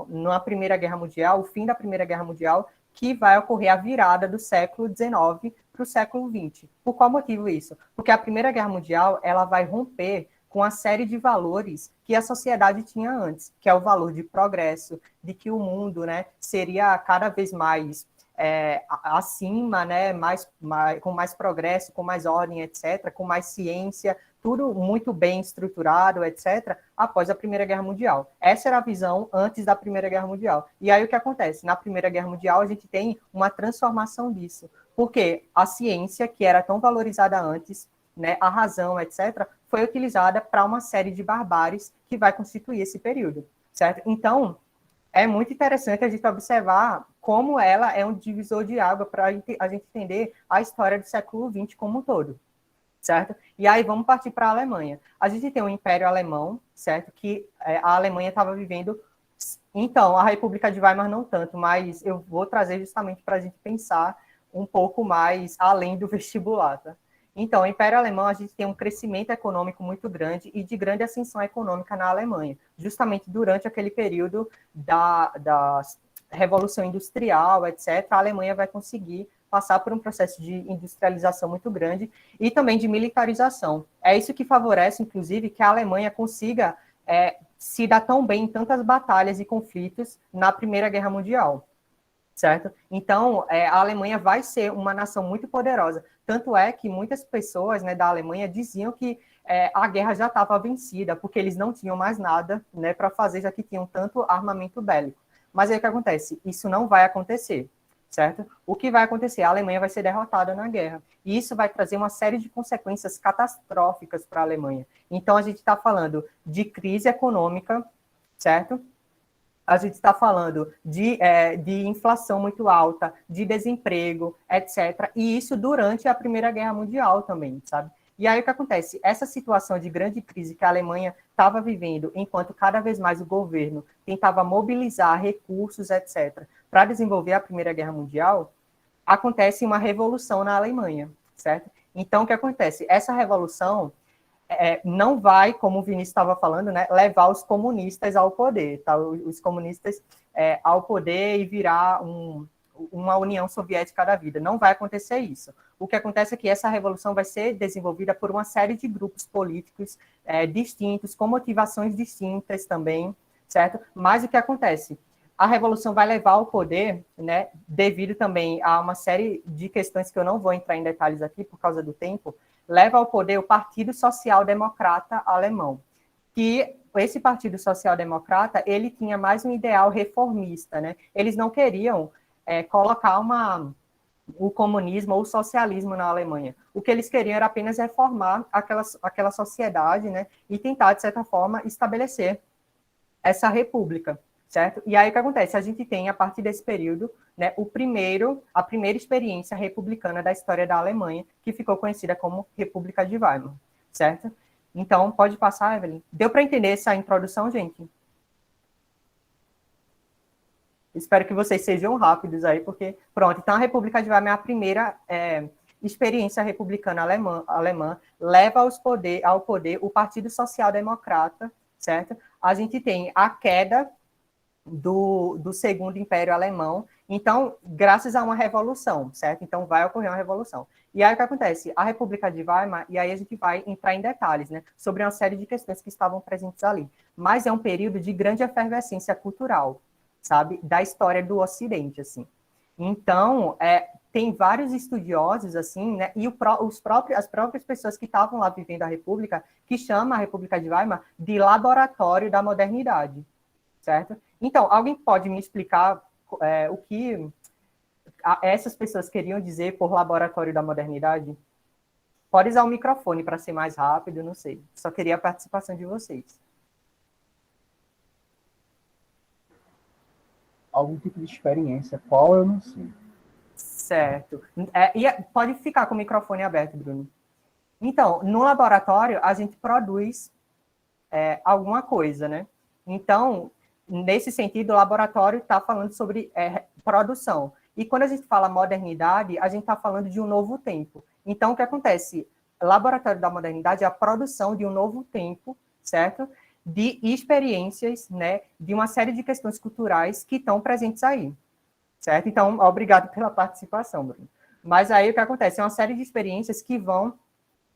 na Primeira Guerra Mundial, o fim da Primeira Guerra Mundial, que vai ocorrer a virada do século XIX para o século XX. Por qual motivo isso? Porque a Primeira Guerra Mundial ela vai romper com a série de valores que a sociedade tinha antes, que é o valor de progresso, de que o mundo, né, seria cada vez mais acima, né, com mais progresso, com mais ordem, etc., com mais ciência, tudo muito bem estruturado, etc., após a Primeira Guerra Mundial. Essa era a visão antes da Primeira Guerra Mundial. E aí o que acontece? Na Primeira Guerra Mundial, a gente tem uma transformação disso, porque a ciência, que era tão valorizada antes, né, a razão, etc., foi utilizada para uma série de barbáries que vai constituir esse período, certo? Então, é muito interessante a gente observar como ela é um divisor de água para a gente entender a história do século XX como um todo, certo? E aí vamos partir para a Alemanha. A gente tem o Império Alemão, certo? Que a Alemanha estava vivendo... Então, a República de Weimar não tanto, mas eu vou trazer justamente para a gente pensar um pouco mais além do vestibular, tá? Então, o Império Alemão, a gente tem um crescimento econômico muito grande e de grande ascensão econômica na Alemanha, justamente durante aquele período da Revolução Industrial, etc., a Alemanha vai conseguir passar por um processo de industrialização muito grande e também de militarização. É isso que favorece, inclusive, que a Alemanha consiga se dar tão bem em tantas batalhas e conflitos na Primeira Guerra Mundial, certo? Então, a Alemanha vai ser uma nação muito poderosa. Tanto é que muitas pessoas, né, da Alemanha diziam que a guerra já estava vencida, porque eles não tinham mais nada, né, para fazer, já que tinham tanto armamento bélico. Mas aí o que acontece? Isso não vai acontecer, certo? O que vai acontecer? A Alemanha vai ser derrotada na guerra. E isso vai trazer uma série de consequências catastróficas para a Alemanha. Então, a gente está falando de crise econômica, certo? A gente está falando de inflação muito alta, de desemprego, etc. E isso durante a Primeira Guerra Mundial também, sabe? E aí o que acontece? Essa situação de grande crise que a Alemanha estava vivendo, enquanto cada vez mais o governo tentava mobilizar recursos, etc., para desenvolver a Primeira Guerra Mundial, acontece uma revolução na Alemanha, certo? Então, o que acontece? Essa revolução não vai, como o Vinícius estava falando, né, levar os comunistas ao poder, tá? Os comunistas ao poder e virar uma União Soviética da vida. Não vai acontecer isso. O que acontece é que essa revolução vai ser desenvolvida por uma série de grupos políticos distintos, com motivações distintas também, certo? Mas o que acontece? A revolução vai levar ao poder, né, devido também a uma série de questões que eu não vou entrar em detalhes aqui por causa do tempo, leva ao poder o Partido Social Democrata Alemão, que esse Partido Social Democrata, ele tinha mais um ideal reformista, né? Eles não queriam colocar o comunismo ou o socialismo na Alemanha. O que eles queriam era apenas reformar aquela sociedade, né? E tentar, de certa forma, estabelecer essa república, certo? E aí o que acontece? A gente tem, a partir desse período, né, a primeira experiência republicana da história da Alemanha, que ficou conhecida como República de Weimar, certo? Então, pode passar, Evelyn. Deu para entender essa introdução, gente? Espero que vocês sejam rápidos aí, porque, pronto, então a República de Weimar é a primeira experiência republicana alemã, leva ao poder o Partido Social Democrata, certo? A gente tem a queda do Segundo Império Alemão, então, graças a uma revolução, certo? Então, vai ocorrer uma revolução. E aí, o que acontece? A República de Weimar, e aí a gente vai entrar em detalhes, né, sobre uma série de questões que estavam presentes ali, mas é um período de grande efervescência cultural, sabe? Da história do Ocidente, assim. Então, tem vários estudiosos, assim, né, e as próprias pessoas que estavam lá vivendo a República, que chamam a República de Weimar de laboratório da modernidade, certo? Então, alguém pode me explicar o que essas pessoas queriam dizer por laboratório da modernidade? Pode usar o microfone para ser mais rápido, não sei. Só queria a participação de vocês. Algum tipo de experiência, qual eu não sei. Certo. Pode ficar com o microfone aberto, Bruno. Então, no laboratório, a gente produz alguma coisa, né? Então, nesse sentido, o laboratório está falando sobre produção. E quando a gente fala modernidade, a gente está falando de um novo tempo. Então, o que acontece? O laboratório da modernidade é a produção de um novo tempo, certo? De experiências, né? De uma série de questões culturais que estão presentes aí, certo? Então, obrigado pela participação, Bruno. Mas aí o que acontece? É uma série de experiências que vão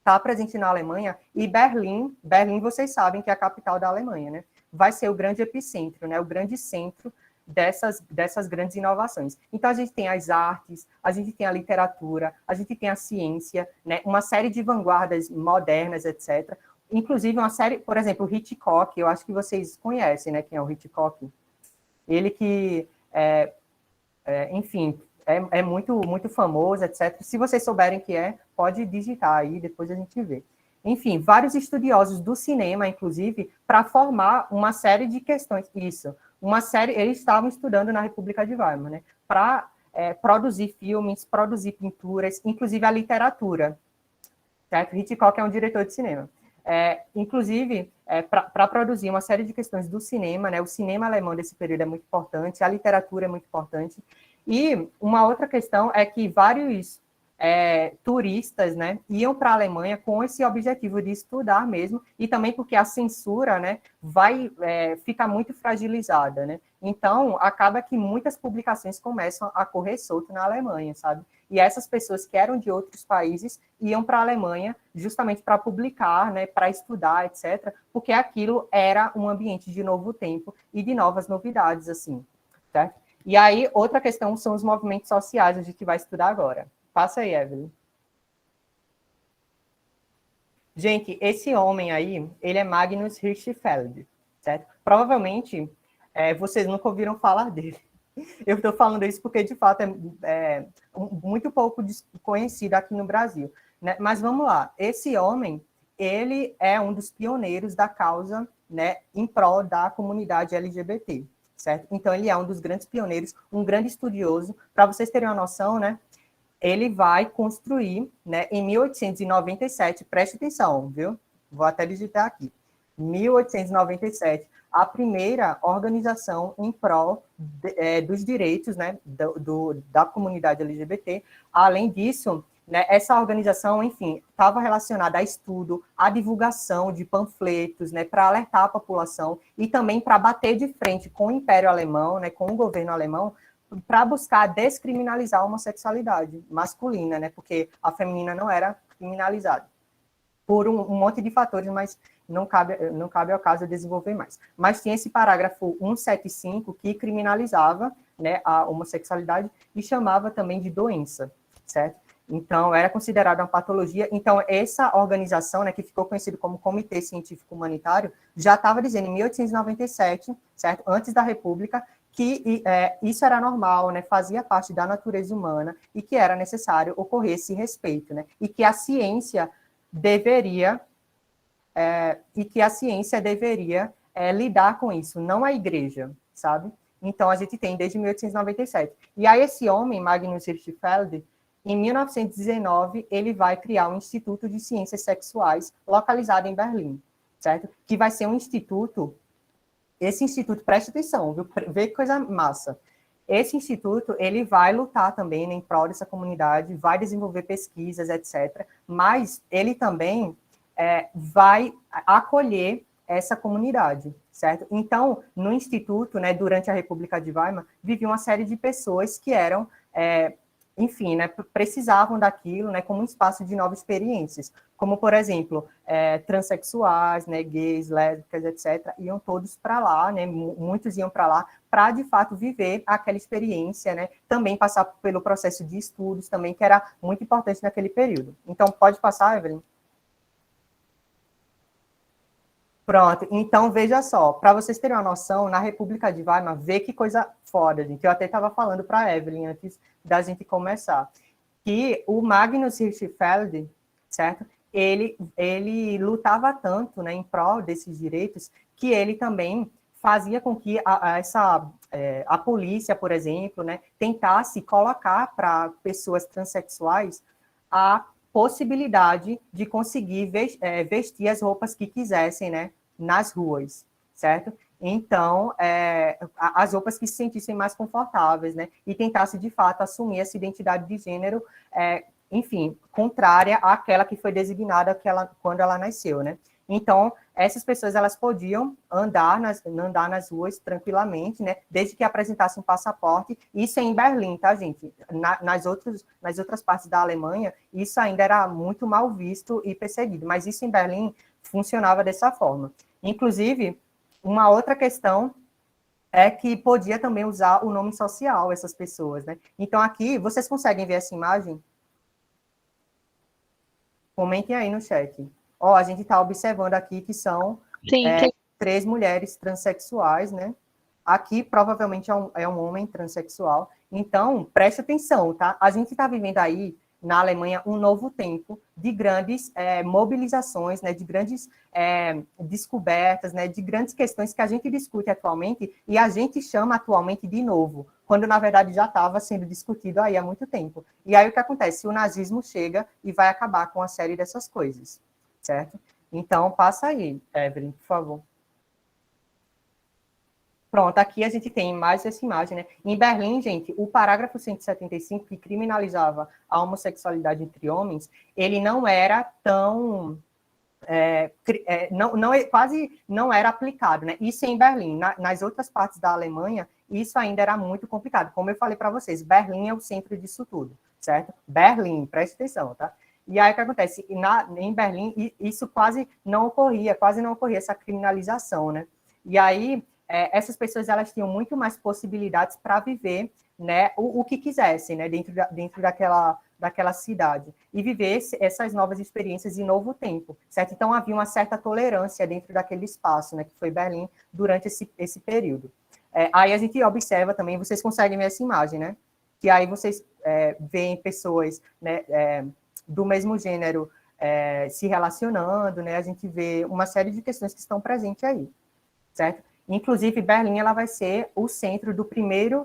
estar presentes na Alemanha, e Berlim, vocês sabem que é a capital da Alemanha, né? Vai ser o grande epicentro, né? O grande centro dessas grandes inovações. Então, a gente tem as artes, a gente tem a literatura, a gente tem a ciência, né? Uma série de vanguardas modernas, etc. Inclusive, uma série, por exemplo, o Hitchcock, eu acho que vocês conhecem, né? Quem é o Hitchcock? Ele que, enfim, é muito, muito famoso, etc. Se vocês souberem que pode digitar aí, depois a gente vê. Enfim, vários estudiosos do cinema, inclusive, para formar uma série de questões. Isso, uma série, eles estavam estudando na República de Weimar, né? Para produzir filmes, produzir pinturas, inclusive a literatura. Certo? Hitchcock é um diretor de cinema. Inclusive, para produzir uma série de questões do cinema, né? O cinema alemão desse período é muito importante, a literatura é muito importante. E uma outra questão é que vários turistas, né, iam para a Alemanha com esse objetivo de estudar mesmo, e também porque a censura, né, vai ficar muito fragilizada, né? Então, acaba que muitas publicações começam a correr solto na Alemanha, sabe? E essas pessoas que eram de outros países iam para a Alemanha justamente para publicar, né, para estudar, etc., porque aquilo era um ambiente de novo tempo e de novas novidades, assim, certo? E aí, outra questão são os movimentos sociais, a gente vai estudar agora. Passa aí, Evelyn. Gente, esse homem aí, ele é Magnus Hirschfeld, certo? Provavelmente, vocês nunca ouviram falar dele. Eu estou falando isso porque, de fato, é muito pouco conhecido aqui no Brasil, né? Mas vamos lá. Esse homem, ele é um dos pioneiros da causa, né, em prol da comunidade LGBT, certo? Então, ele é um dos grandes pioneiros, um grande estudioso. Para vocês terem uma noção, né, ele vai construir, né, em 1897, preste atenção, viu? Vou até digitar aqui. 1897, a primeira organização em prol dos direitos, né, da comunidade LGBT. Além disso, né, essa organização, enfim, estava relacionada a estudo, a divulgação de panfletos, né, para alertar a população e também para bater de frente com o Império Alemão, né, com o governo alemão, para buscar descriminalizar a homossexualidade masculina, né, porque a feminina não era criminalizada. Por um monte de fatores, mas não cabe ao caso desenvolver mais. Mas tinha esse parágrafo 175 que criminalizava, né, a homossexualidade e chamava também de doença, certo? Então, era considerada uma patologia. Então, essa organização, né, que ficou conhecida como Comitê Científico Humanitário, já estava dizendo, em 1897, certo? Antes da República, que isso era normal, né, fazia parte da natureza humana e que era necessário ocorrer esse respeito, né? E que a ciência deveria lidar com isso, não a igreja, sabe? Então, a gente tem desde 1897. E aí, esse homem, Magnus Hirschfeld, em 1919, ele vai criar um Instituto de Ciências Sexuais, localizado em Berlim, certo? Que vai ser um instituto, esse instituto, preste atenção, viu? Vê que coisa massa. Esse instituto, ele vai lutar também, né, em prol dessa comunidade, vai desenvolver pesquisas, etc., mas ele também vai acolher essa comunidade, certo? Então, no Instituto, né, durante a República de Weimar, vivia uma série de pessoas que eram, enfim, né, precisavam daquilo, né, como um espaço de novas experiências, como, por exemplo, transexuais, né, gays, lésbicas, etc., iam todos para lá, né, muitos iam para lá, para, de fato, viver aquela experiência, né, também passar pelo processo de estudos, também, que era muito importante naquele período. Então, pode passar, Evelyn? Pronto, então veja só, para vocês terem uma noção, na República de Weimar, vê que coisa foda, gente. Eu até estava falando para a Evelyn antes da gente começar, que o Magnus Hirschfeld, certo? Ele lutava tanto, né, em prol desses direitos, que ele também fazia com que a polícia, por exemplo, né, tentasse colocar para pessoas transexuais a possibilidade de conseguir vestir as roupas que quisessem, né, nas ruas, certo? Então, as roupas que se sentissem mais confortáveis, né, e tentasse, de fato, assumir essa identidade de gênero, enfim, contrária àquela que foi designada quando ela nasceu, né? Então, essas pessoas, elas podiam andar nas ruas tranquilamente, né, desde que apresentassem um passaporte. Isso é em Berlim, tá, gente? Nas outras partes da Alemanha, isso ainda era muito mal visto e perseguido, mas isso em Berlim funcionava dessa forma. Inclusive, uma outra questão é que podia também usar o nome social, essas pessoas, né? Então, aqui, vocês conseguem ver essa imagem? Comentem aí no chat. Ó, a gente está observando aqui que são Sim. 3 mulheres transexuais, né? Aqui, provavelmente, é um homem transexual. Então, preste atenção, tá? A gente está vivendo aí, na Alemanha, um novo tempo de grandes mobilizações, né? De grandes descobertas, né? De grandes questões que a gente discute atualmente e a gente chama atualmente de novo, quando, na verdade, já estava sendo discutido aí há muito tempo. E aí, o que acontece? O nazismo chega e vai acabar com a série dessas coisas, certo? Então, passa aí, Evelyn, por favor. Pronto, aqui a gente tem mais essa imagem, né? Em Berlim, gente, o parágrafo 175, que criminalizava a homossexualidade entre homens, ele não era tão... quase não era aplicado, né? Isso em Berlim. Nas outras partes da Alemanha, isso ainda era muito complicado. Como eu falei para vocês, Berlim é o centro disso tudo, certo? Berlim, preste atenção, tá? E aí o que acontece? Em Berlim, isso quase não ocorria essa criminalização, né? E aí, essas pessoas, elas tinham muito mais possibilidades para viver, né, o que quisessem, né, dentro daquela cidade, e viver essas novas experiências em novo tempo, certo? Então, havia uma certa tolerância dentro daquele espaço, né, que foi Berlim, durante esse período. Aí a gente observa também, vocês conseguem ver essa imagem, né? Que aí vocês veem pessoas, né, do mesmo gênero se relacionando, né? A gente vê uma série de questões que estão presentes aí, certo? Inclusive, Berlim, ela vai ser o centro do primeiro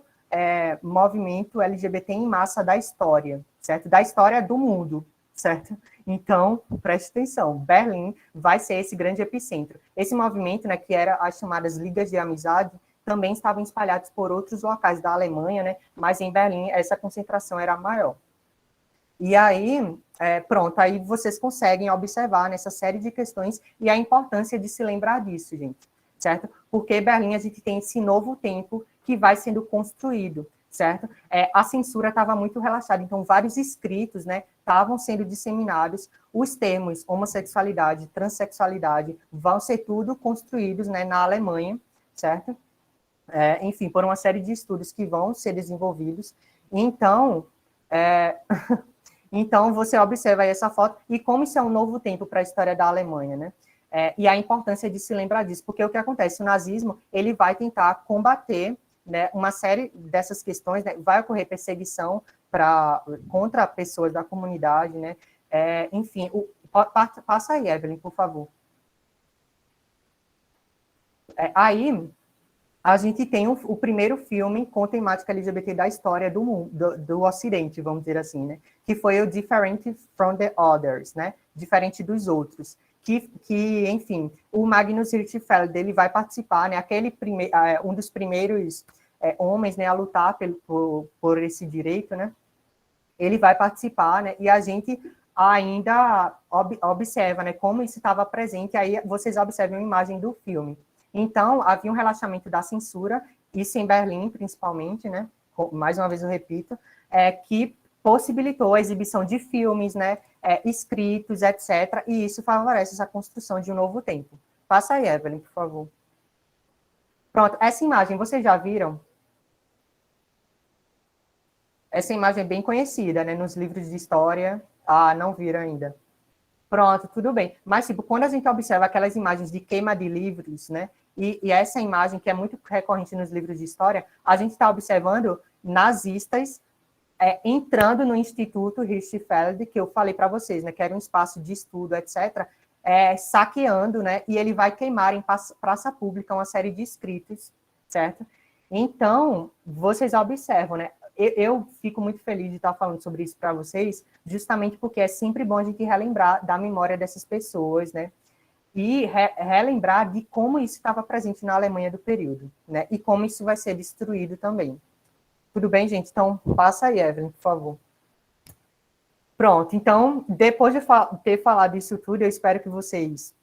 movimento LGBT em massa da história, certo? Da história do mundo, certo? Então, preste atenção, Berlim vai ser esse grande epicentro. Esse movimento, né, que era as chamadas ligas de amizade, também estavam espalhados por outros locais da Alemanha, né? Mas em Berlim, essa concentração era maior. E aí, pronto, aí vocês conseguem observar nessa série de questões e a importância de se lembrar disso, gente, certo? Porque Berlim, a gente tem esse novo tempo que vai sendo construído, certo? A censura estava muito relaxada, então vários escritos, né, estavam sendo disseminados, os termos homossexualidade, transexualidade, vão ser tudo construídos, né, na Alemanha, certo? Enfim, por uma série de estudos que vão ser desenvolvidos. Então, então você observa aí essa foto, e como isso é um novo tempo para a história da Alemanha, né? E a importância de se lembrar disso, porque o que acontece? O nazismo, ele vai tentar combater, né, uma série dessas questões, né, vai ocorrer perseguição contra pessoas da comunidade, né? Enfim, passa aí, Evelyn, por favor. Aí, a gente tem o primeiro filme com temática LGBT da história do mundo, do Ocidente, vamos dizer assim, né? Que foi o Different from the Others, né? Diferente dos outros. Que enfim, o Magnus Hirschfeld, ele vai participar, né? Um dos primeiros homens, né, a lutar por esse direito, né? Ele vai participar, né? E a gente ainda observa, né, como isso estava presente. Aí vocês observam a imagem do filme. Então, havia um relaxamento da censura, isso em Berlim, principalmente, né? Mais uma vez eu repito, que possibilitou a exibição de filmes, né? Escritos, etc. E isso favorece essa construção de um novo tempo. Passa aí, Evelyn, por favor. Pronto, essa imagem, vocês já viram? Essa imagem é bem conhecida, né? Nos livros de história. Ah, não viram ainda. Pronto, tudo bem. Mas, tipo, quando a gente observa aquelas imagens de queima de livros, né? E essa imagem, que é muito recorrente nos livros de história, a gente está observando nazistas entrando no Instituto Hirschfeld, que eu falei para vocês, né? Que era um espaço de estudo, etc., saqueando, né? E ele vai queimar em praça pública uma série de escritos, certo? Então, vocês observam, né? eu fico muito feliz de estar falando sobre isso para vocês, justamente porque é sempre bom a gente relembrar da memória dessas pessoas, né? E relembrar de como isso estava presente na Alemanha do período, né? E como isso vai ser destruído também. Tudo bem, gente? Então, passa aí, Evelyn, por favor. Pronto, então, depois de ter falado isso tudo, eu espero que vocês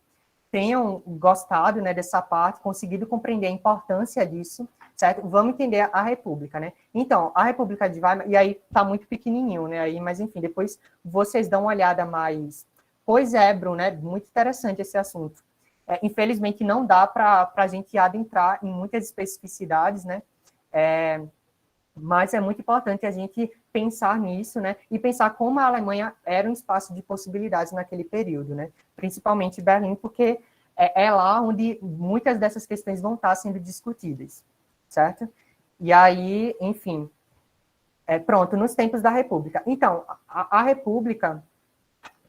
tenham gostado, né, dessa parte, conseguido compreender a importância disso, certo? Vamos entender a República, né? Então, a República de Weimar, e aí tá muito pequenininho, né, aí, mas enfim, depois vocês dão uma olhada mais. Pois é, Bruno, né, muito interessante esse assunto. Infelizmente, não dá para a gente adentrar em muitas especificidades, né, mas é muito importante a gente pensar nisso, né, e pensar como a Alemanha era um espaço de possibilidades naquele período, né, principalmente Berlim, porque é lá onde muitas dessas questões vão estar sendo discutidas, certo? E aí, enfim, pronto, nos tempos da República. Então, a República,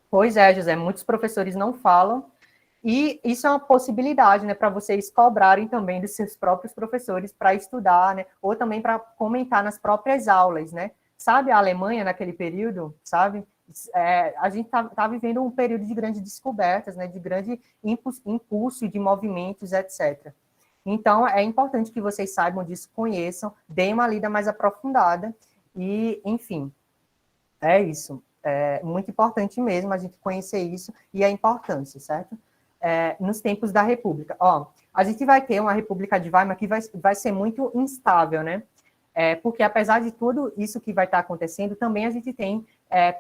pois é, José, muitos professores não falam, e isso é uma possibilidade, né, para vocês cobrarem também dos seus próprios professores para estudar, né, ou também para comentar nas próprias aulas, né? Sabe a Alemanha naquele período, sabe? A gente tá vivendo um período de grandes descobertas, né, de grande impulso de movimentos, etc. Então, é importante que vocês saibam disso, conheçam, deem uma lida mais aprofundada e, enfim, é isso. É muito importante mesmo a gente conhecer isso e a importância, certo? Nos tempos da República. Ó, a gente vai ter uma República de Weimar que vai ser muito instável, né? Porque, apesar de tudo isso que vai estar acontecendo, também a gente tem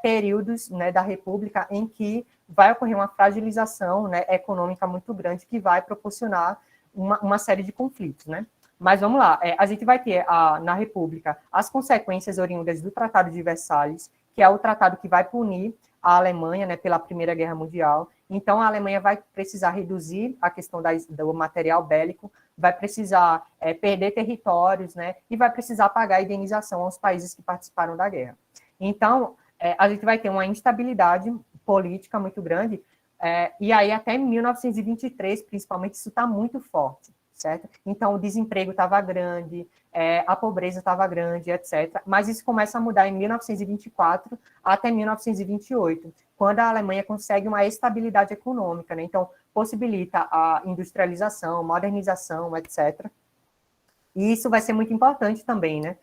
períodos, né, da República em que vai ocorrer uma fragilização, né, econômica muito grande que vai proporcionar uma série de conflitos, né? Mas vamos lá, a gente vai ter na República as consequências oriundas do Tratado de Versalhes, que é o tratado que vai punir a Alemanha, né, pela Primeira Guerra Mundial. Então, a Alemanha vai precisar reduzir a questão do material bélico, vai precisar perder territórios, né, e vai precisar pagar indenização aos países que participaram da guerra. Então, a gente vai ter uma instabilidade política muito grande, e aí até 1923, principalmente, isso está muito forte, certo? Então, o desemprego estava grande, a pobreza estava grande, etc. Mas isso começa a mudar em 1924 até 1928, quando a Alemanha consegue uma estabilidade econômica, né? Então, possibilita a industrialização, modernização, etc. E isso vai ser muito importante também, né?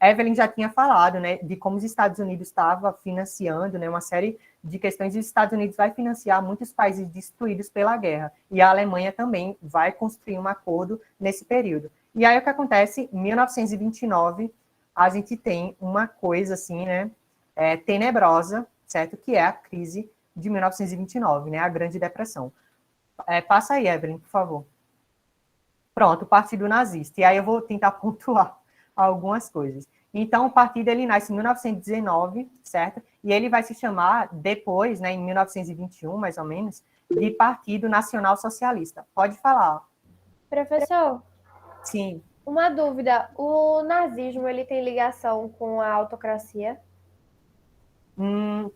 Evelyn já tinha falado, né, de como os Estados Unidos estava financiando, né, uma série de questões, e os Estados Unidos vai financiar muitos países destruídos pela guerra, e a Alemanha também vai construir um acordo nesse período. E aí o que acontece, em 1929, a gente tem uma coisa assim, né, tenebrosa, certo? Que é a crise de 1929, né, a Grande Depressão. Passa aí, Evelyn, por favor. Pronto, o Partido Nazista. E aí eu vou tentar pontuar algumas coisas. Então, o partido ele nasce em 1919, certo? E ele vai se chamar depois, né, em 1921, mais ou menos, de Partido Nacional Socialista. Pode falar. Professor, Sim. uma dúvida. O nazismo, ele tem ligação com a autocracia?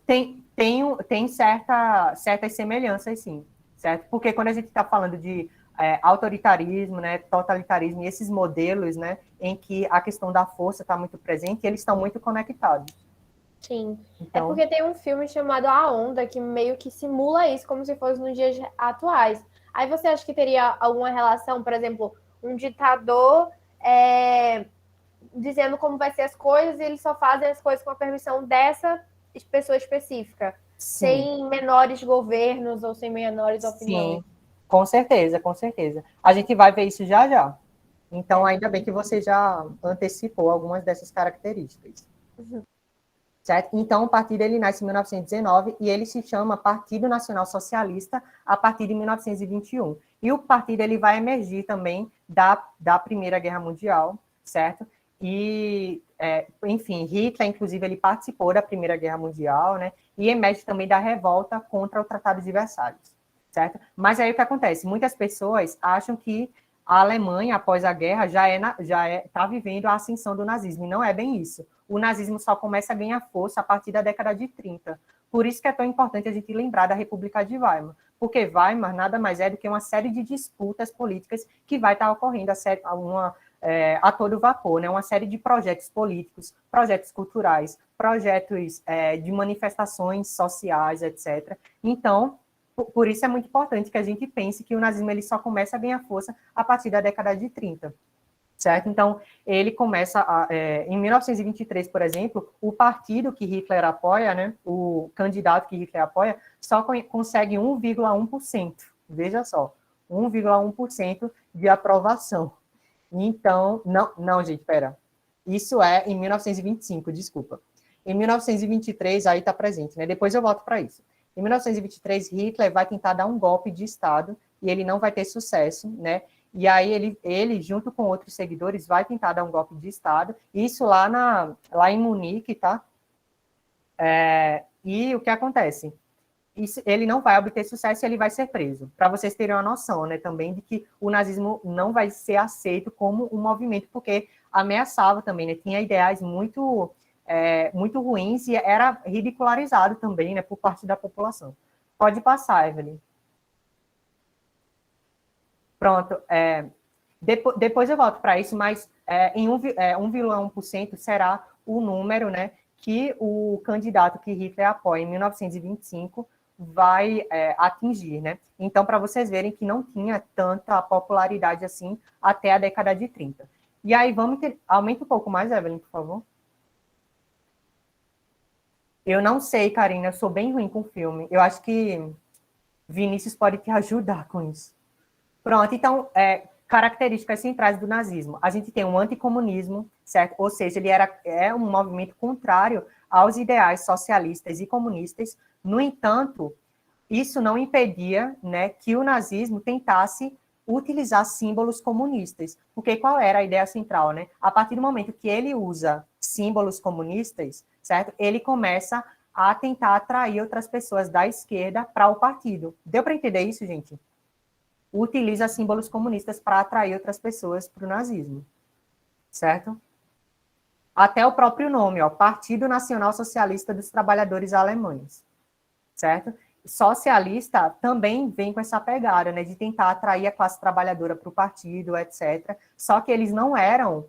Tem certas semelhanças, sim, certo? Porque quando a gente está falando de autoritarismo, né, totalitarismo, e esses modelos, né, em que a questão da força está muito presente, eles estão muito conectados. Sim. Então, É porque tem um filme chamado A Onda, que meio que simula isso, como se fosse nos dias atuais. Aí você acha que teria alguma relação, por exemplo, um ditador dizendo como vai ser as coisas, e eles só fazem as coisas com a permissão dessa pessoa específica, sim. sem menores governos ou sem menores opiniões? Sim, com certeza, com certeza. A gente vai ver isso já já. Então, ainda bem que você já antecipou algumas dessas características. Certo? Então, o partido ele nasce em 1919 e ele se chama Partido Nacional Socialista a partir de 1921. E o partido ele vai emergir também da Primeira Guerra Mundial, certo? E, enfim, Hitler, inclusive, ele participou da Primeira Guerra Mundial, né? E emerge também da revolta contra o Tratado de Versalhes, certo? Mas aí o que acontece? Muitas pessoas acham que a Alemanha, após a guerra, já está vivendo a ascensão do nazismo, e não é bem isso. O nazismo só começa a ganhar força a partir da década de 30. Por isso que é tão importante a gente lembrar da República de Weimar, porque Weimar nada mais é do que uma série de disputas políticas que vai estar ocorrendo, a todo vapor, né? Uma série de projetos políticos, projetos culturais, projetos de manifestações sociais, etc. Então, por isso é muito importante que a gente pense que o nazismo ele só começa a ganhar força a partir da década de 30. Certo? Então, ele começa, em 1923, por exemplo, o partido que Hitler apoia, né, o candidato que Hitler apoia, só consegue 1,1%. Veja só, 1,1% de aprovação. Então, não, gente, espera. Isso é em 1925, desculpa. Em 1923, aí está presente, né? Depois eu volto para isso. Em 1923, Hitler vai tentar dar um golpe de Estado e ele não vai ter sucesso, né? E aí ele, junto com outros seguidores, vai tentar dar um golpe de Estado, isso lá em Munique, tá? E o que acontece? Ele não vai obter sucesso e ele vai ser preso. Para vocês terem uma noção, né, também de que o nazismo não vai ser aceito como um movimento, porque ameaçava também, né? Tinha ideais muito, muito ruins e era ridicularizado também, né, por parte da população. Pode passar, Evelyn. Pronto, depois eu volto para isso, mas em 1,1% será o número, né, que o candidato que Hitler apoia em 1925 vai atingir, né? Então, para vocês verem que não tinha tanta popularidade assim até a década de 30. E aí, aumenta um pouco mais, Evelyn, por favor. Eu não sei, Karina, eu sou bem ruim com filme. Eu acho que Vinícius pode te ajudar com isso. Pronto, então, características centrais do nazismo. A gente tem um anticomunismo, certo? Ou seja, ele é um movimento contrário aos ideais socialistas e comunistas. No entanto, isso não impedia, né, que o nazismo tentasse utilizar símbolos comunistas. Porque qual era a ideia central, né? A partir do momento que ele usa símbolos comunistas, certo? Ele começa a tentar atrair outras pessoas da esquerda para o partido. Deu para entender isso, gente? Utiliza símbolos comunistas para atrair outras pessoas para o nazismo, certo? Até o próprio nome, ó, Partido Nacional Socialista dos Trabalhadores Alemães, certo? Socialista também vem com essa pegada, né, de tentar atrair a classe trabalhadora para o partido, etc. Só que eles não eram,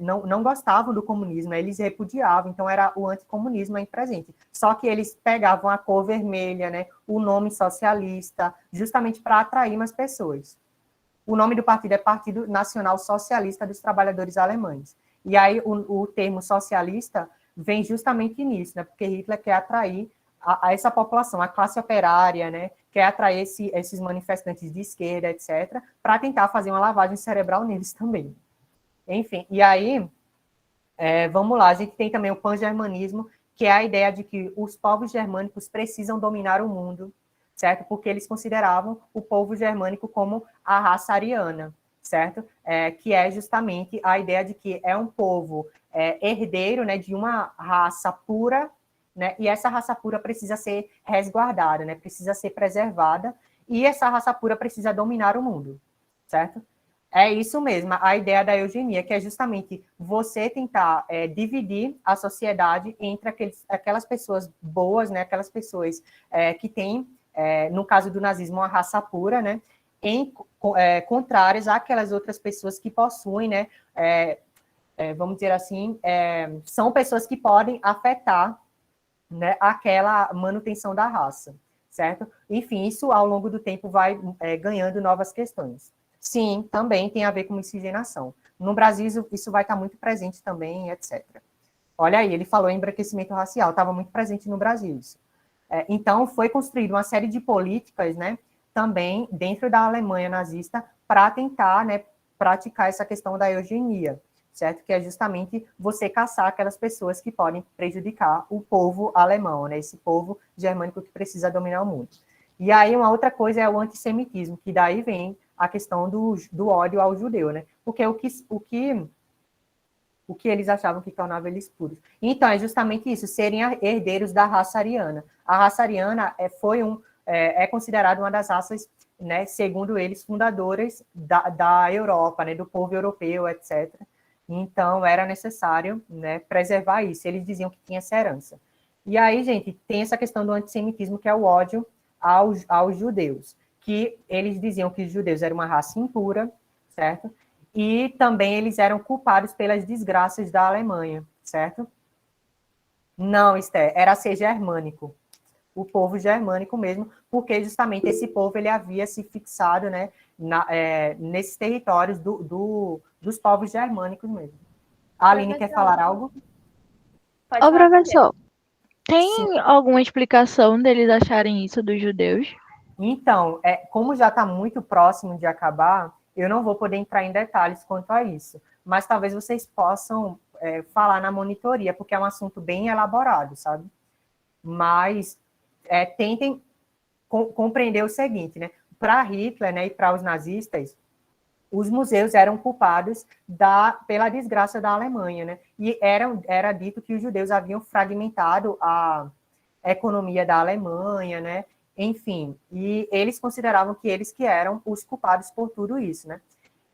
não gostavam do comunismo, né, eles repudiavam, então era o anticomunismo aí presente. Só que eles pegavam a cor vermelha, né, o nome socialista, justamente para atrair mais pessoas. O nome do partido é Partido Nacional Socialista dos Trabalhadores Alemães. E aí o termo socialista vem justamente nisso, né, porque Hitler quer atrair a essa população, a classe operária, né, quer atrair esses manifestantes de esquerda, etc., para tentar fazer uma lavagem cerebral neles também. Enfim, e aí, vamos lá, a gente tem também o pan-germanismo, que é a ideia de que os povos germânicos precisam dominar o mundo, certo? Porque eles consideravam o povo germânico como a raça ariana, certo? Que é justamente a ideia de que é um povo herdeiro, né, de uma raça pura, né, e essa raça pura precisa ser resguardada, né, precisa ser preservada, e essa raça pura precisa dominar o mundo, certo? É isso mesmo, a ideia da eugenia, que é justamente você tentar dividir a sociedade entre aquelas pessoas boas, né, aquelas pessoas que têm, no caso do nazismo, uma raça pura, né, contrárias àquelas outras pessoas que possuem, né, vamos dizer assim, são pessoas que podem afetar, né, aquela manutenção da raça, certo? Enfim, isso ao longo do tempo vai ganhando novas questões. Sim, também tem a ver com miscigenação. No Brasil, isso vai estar muito presente também, etc. Olha aí, ele falou em embranquecimento racial, estava muito presente no Brasil isso. Então, foi construída uma série de políticas, né, também dentro da Alemanha nazista, para tentar, né, praticar essa questão da eugenia, certo? Que é justamente você caçar aquelas pessoas que podem prejudicar o povo alemão, né, esse povo germânico que precisa dominar o mundo. E aí, uma outra coisa é o antissemitismo, que daí vem a questão do ódio ao judeu, né? Porque o que eles achavam que tornava eles puros. Então, é justamente isso, serem herdeiros da raça ariana. A raça ariana é considerada uma das raças, né, segundo eles, fundadoras da Europa, né, do povo europeu, etc. Então, era necessário, né, preservar isso. Eles diziam que tinha essa herança. E aí, gente, tem essa questão do antissemitismo, que é o ódio aos judeus, que eles diziam que os judeus eram uma raça impura, certo? e também eles eram culpados pelas desgraças da Alemanha, certo? Não, Esther, era ser germânico, o povo germânico mesmo, porque justamente esse povo ele havia se fixado, né, nesses territórios dos povos germânicos mesmo. A Aline quer falar algo? Pode Ô, falar primeiro. professor, Sim. tem alguma explicação deles acharem isso dos judeus? Então, como já está muito próximo de acabar, eu não vou poder entrar em detalhes quanto a isso, mas talvez vocês possam falar na monitoria, porque é um assunto bem elaborado, sabe? Mas tentem compreender o seguinte, né? Para Hitler, né, e para os nazistas, os museus eram culpados pela desgraça da Alemanha, né? E era dito que os judeus haviam fragmentado a economia da Alemanha, né? Enfim, e eles consideravam que eles que eram os culpados por tudo isso, né?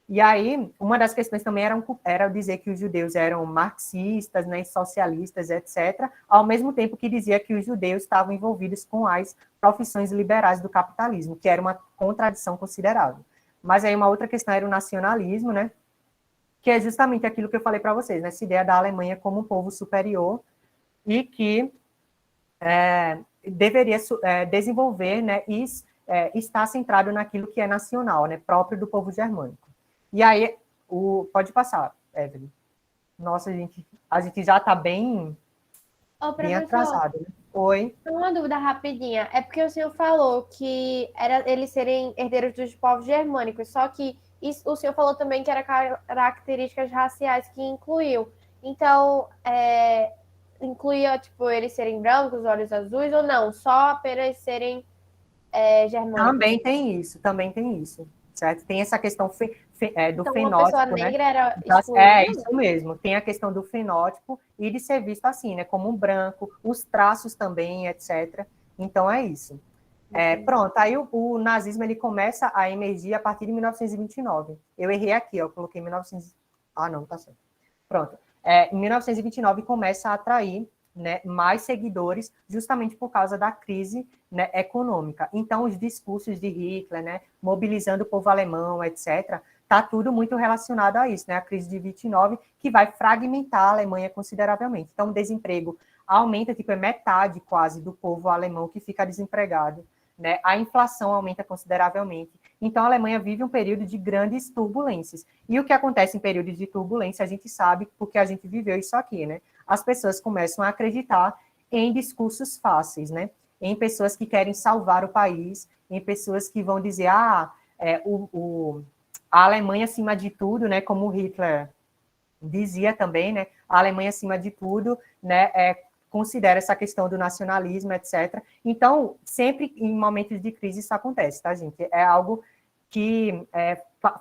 E aí, uma das questões também era dizer que os judeus eram marxistas, né, socialistas, etc., ao mesmo tempo que dizia que os judeus estavam envolvidos com as profissões liberais do capitalismo, que era uma contradição considerável. Mas aí uma outra questão era o nacionalismo, né, que é justamente aquilo que eu falei para vocês, né, essa ideia da Alemanha como um povo superior e que deveria desenvolver, né, e estar centrado naquilo que é nacional, né, próprio do povo germânico. E aí, pode passar, Evelyn. Nossa, a gente já está bem Ô, professor, atrasado, né? Oi. uma dúvida rapidinha. É porque o senhor falou que era eles serem herdeiros dos povos germânicos, só que o senhor falou também que era características raciais que incluiu. Então, incluía, tipo, eles serem brancos, olhos azuis, ou não? Só apenas serem germânicos? Também tem isso, certo? Tem essa questão do Então, uma pessoa fenótipo, né? negra era excluída? Isso mesmo. Tem a questão do fenótipo e de ser visto assim, né? Como um branco, os traços também, etc. Então, é isso. Pronto, aí o nazismo ele começa a emergir a partir de 1929. Eu errei aqui, eu coloquei 1900... Ah, não, tá certo. Pronto. Em 1929 começa a atrair, né, mais seguidores, justamente por causa da crise, né, econômica. Então, os discursos de Hitler, né, mobilizando o povo alemão, etc., está tudo muito relacionado a isso, né, a crise de 29, que vai fragmentar a Alemanha consideravelmente. Então, o desemprego aumenta, tipo, é metade quase do povo alemão que fica desempregado, né, a inflação aumenta consideravelmente. Então, a Alemanha vive um período de grandes turbulências. E o que acontece em períodos de turbulência, a gente sabe, porque a gente viveu isso aqui, né? As pessoas começam a acreditar em discursos fáceis, né? Em pessoas que querem salvar o país, em pessoas que vão dizer, a Alemanha acima de tudo, né? Como Hitler dizia também, né? A Alemanha acima de tudo, né? Considera essa questão do nacionalismo, etc. Então, sempre em momentos de crise isso acontece, tá, gente? É algo que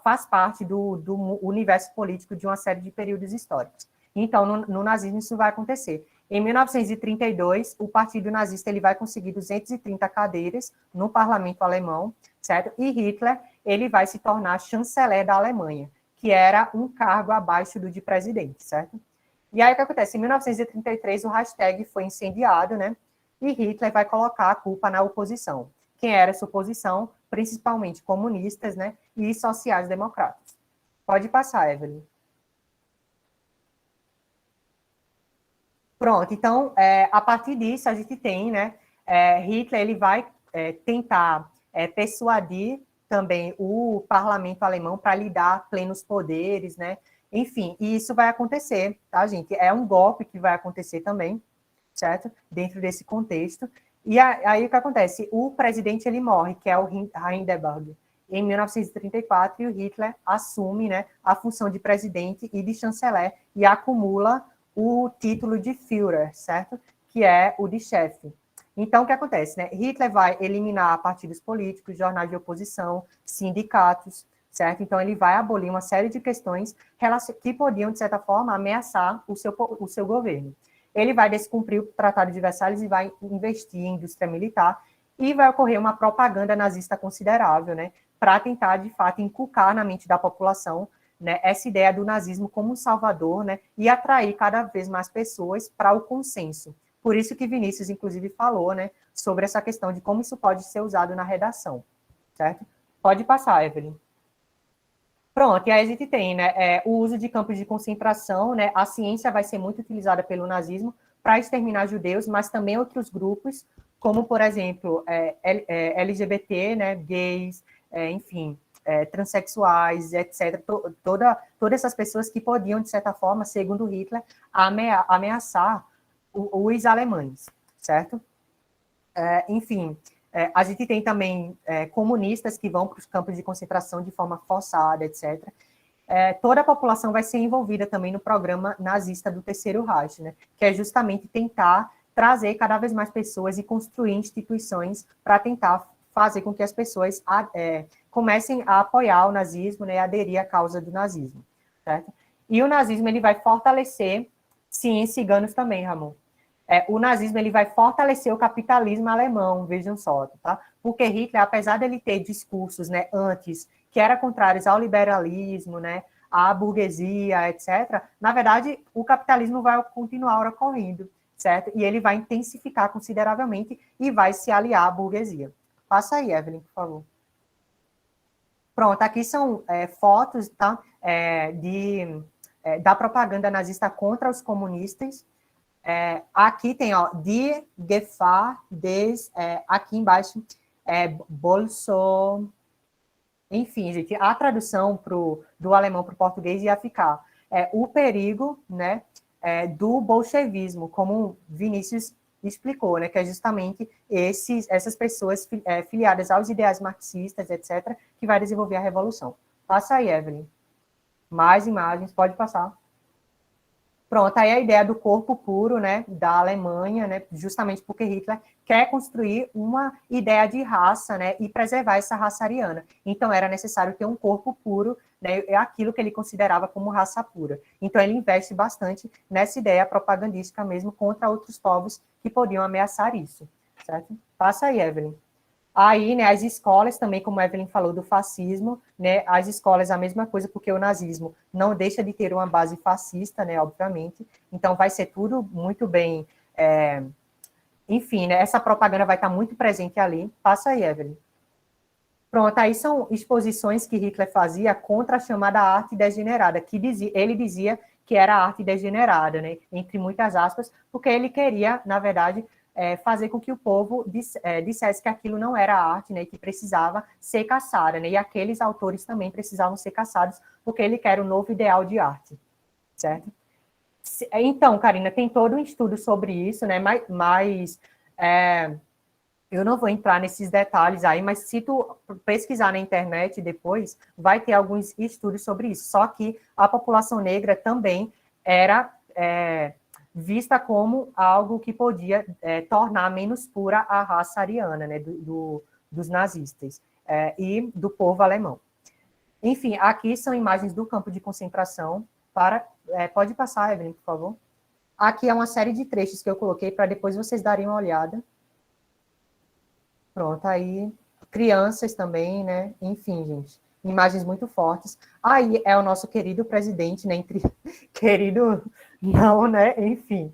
faz parte do universo político de uma série de períodos históricos. Então, no nazismo isso vai acontecer. Em 1932, o Partido Nazista ele vai conseguir 230 cadeiras no parlamento alemão, certo? E Hitler ele vai se tornar chanceler da Alemanha, que era um cargo abaixo do de presidente, certo? E aí o que acontece? Em 1933, o hashtag foi incendiado, né? E Hitler vai colocar a culpa na oposição. Quem era essa oposição? Principalmente comunistas, né? E sociais-democratas. Pode passar, Evelyn. Pronto, então, a partir disso, a gente tem, né? Hitler ele vai tentar persuadir também o parlamento alemão para lhe dar plenos poderes, né? Enfim, e isso vai acontecer, tá, gente? É um golpe que vai acontecer também, certo? Dentro desse contexto. E aí o que acontece? O presidente ele morre, que é o Hindenburg, em 1934, e o Hitler assume, né, a função de presidente e de chanceler e acumula o título de Führer, certo? Que é o de chefe. Então, o que acontece, né? Hitler vai eliminar partidos políticos, jornais de oposição, sindicatos, certo? Então, ele vai abolir uma série de questões que podiam, de certa forma, ameaçar o seu governo. Ele vai descumprir o Tratado de Versalhes e vai investir em indústria militar e vai ocorrer uma propaganda nazista considerável, né? Para tentar, de fato, inculcar na mente da população, né, essa ideia do nazismo como um salvador, né, e atrair cada vez mais pessoas para o consenso. Por isso que Vinícius, inclusive, falou, né, sobre essa questão de como isso pode ser usado na redação, certo? Pode passar, Evelyn. Pronto, e aí a gente tem, né, o uso de campos de concentração, né, a ciência vai ser muito utilizada pelo nazismo para exterminar judeus, mas também outros grupos, como, por exemplo, LGBT, né, gays, enfim, transexuais, etc. Todas essas pessoas que podiam, de certa forma, segundo Hitler, ameaçar os alemães, certo? Enfim, a gente tem também comunistas que vão para os campos de concentração de forma forçada, etc. Toda a população vai ser envolvida também no programa nazista do Terceiro Reich, né, que é justamente tentar trazer cada vez mais pessoas e construir instituições para tentar fazer com que as pessoas comecem a apoiar o nazismo, né, e aderir à causa do nazismo, certo? E o nazismo ele vai fortalecer, sim, ciganos também, Ramon. O nazismo ele vai fortalecer o capitalismo alemão, vejam só, tá? Porque Hitler, apesar dele ter discursos, né, antes que eram contrários ao liberalismo, né, à burguesia, etc., na verdade, o capitalismo vai continuar ocorrendo, certo? E ele vai intensificar consideravelmente e vai se aliar à burguesia. Passa aí, Evelyn, por favor. Pronto, aqui são fotos, tá? Da propaganda nazista contra os comunistas. Aqui tem, ó, Die Gefahr des, aqui embaixo, Bolso... Enfim, gente, a tradução do alemão para o português ia ficar o perigo, né, do bolchevismo, como Vinícius explicou, né, que é justamente essas pessoas filiadas aos ideais marxistas, etc., que vai desenvolver a revolução. Passa aí, Evelyn. Mais imagens, pode passar. Pronto, aí a ideia do corpo puro, né, da Alemanha, né, justamente porque Hitler quer construir uma ideia de raça, né, e preservar essa raça ariana. Então, era necessário ter um corpo puro, né, é aquilo que ele considerava como raça pura. Então, ele investe bastante nessa ideia propagandística mesmo contra outros povos que podiam ameaçar isso, certo? Passa aí, Evelyn. Aí, né, as escolas também, como a Evelyn falou, do fascismo, né, as escolas a mesma coisa, porque o nazismo não deixa de ter uma base fascista, né, obviamente, então vai ser tudo muito bem, enfim, né, essa propaganda vai estar muito presente ali. Passa aí, Evelyn. Pronto, aí são exposições que Hitler fazia contra a chamada arte degenerada, que ele dizia que era arte degenerada, né, entre muitas aspas, porque ele queria, na verdade, fazer com que o povo dissesse que aquilo não era arte, né, e que precisava ser caçada, né, e aqueles autores também precisavam ser caçados, porque ele quer um novo ideal de arte, certo? Então, Karina, tem todo um estudo sobre isso, né, mas eu não vou entrar nesses detalhes aí, mas se tu pesquisar na internet depois, vai ter alguns estudos sobre isso, só que a população negra também era vista como algo que podia tornar menos pura a raça ariana, né, dos nazistas e do povo alemão. Enfim, aqui são imagens do campo de concentração. Pode passar, Evelyn, por favor. Aqui é uma série de trechos que eu coloquei para depois vocês darem uma olhada. Pronto, aí crianças também, né? Enfim, gente, imagens muito fortes. Aí é o nosso querido presidente, né? Querido, não, né? Enfim,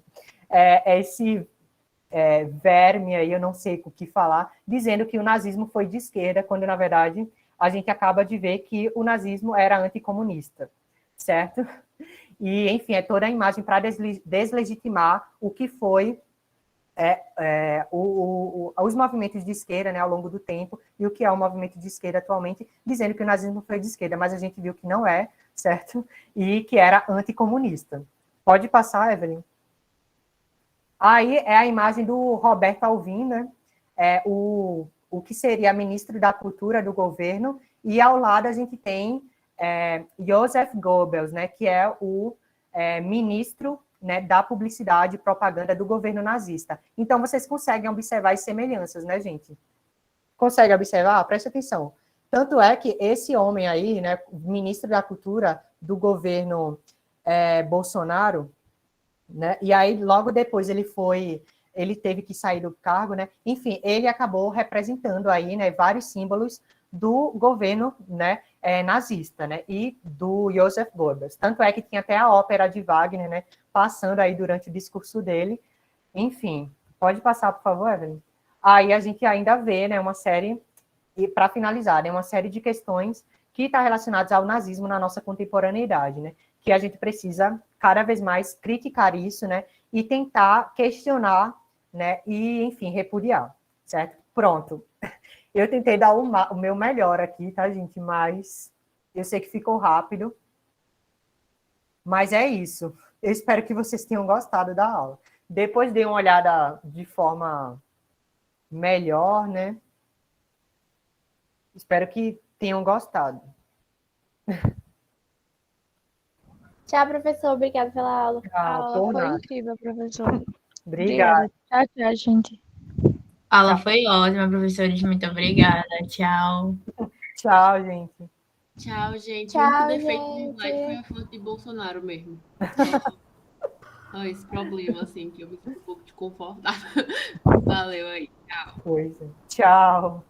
esse verme aí, eu não sei o que falar, dizendo que o nazismo foi de esquerda, quando, na verdade, a gente acaba de ver que o nazismo era anticomunista, certo? E, enfim, é toda a imagem para deslegitimar o que foi os movimentos de esquerda, né, ao longo do tempo, e o que é o movimento de esquerda atualmente, dizendo que o nazismo foi de esquerda, mas a gente viu que não é, certo? E que era anticomunista. Pode passar, Evelyn? Aí é a imagem do Roberto Alvim, né? O que seria ministro da Cultura do governo, e ao lado a gente tem Joseph Goebbels, né, que é o ministro, né, da publicidade e propaganda do governo nazista. Então, vocês conseguem observar as semelhanças, né, gente? Consegue observar? Preste atenção. Tanto é que esse homem aí, né, ministro da Cultura do governo Bolsonaro, né, e aí logo depois ele teve que sair do cargo, né, enfim, ele acabou representando aí, né, vários símbolos do governo, né, nazista, né, e do Joseph Goebbels. Tanto é que tinha até a ópera de Wagner, né, passando aí durante o discurso dele. Enfim, pode passar, por favor, Evelyn? Aí a gente ainda vê, né, uma série, e para finalizar, né, uma série de questões que está relacionados ao nazismo na nossa contemporaneidade, né? Que a gente precisa cada vez mais criticar isso, né? E tentar questionar, né? E, enfim, repudiar, certo? Pronto. Eu tentei dar o meu melhor aqui, tá, gente? Mas eu sei que ficou rápido. Mas é isso. Eu espero que vocês tenham gostado da aula. Depois dê uma olhada de forma melhor, né? Espero que tenham gostado. Tchau, professor. Obrigada pela aula. A Tchau, aula por foi nada. incrível, professor. Obrigada. Tchau, tchau, gente. A aula Tchau. foi ótima, professores. Muito obrigada. Tchau. Tchau, gente. Tchau, gente. O único Tchau, defeito do slide foi gente. a foto de Bolsonaro mesmo. Só esse problema, assim, que eu me sinto um pouco desconfortável. Valeu aí. Tchau. Pois é. Tchau.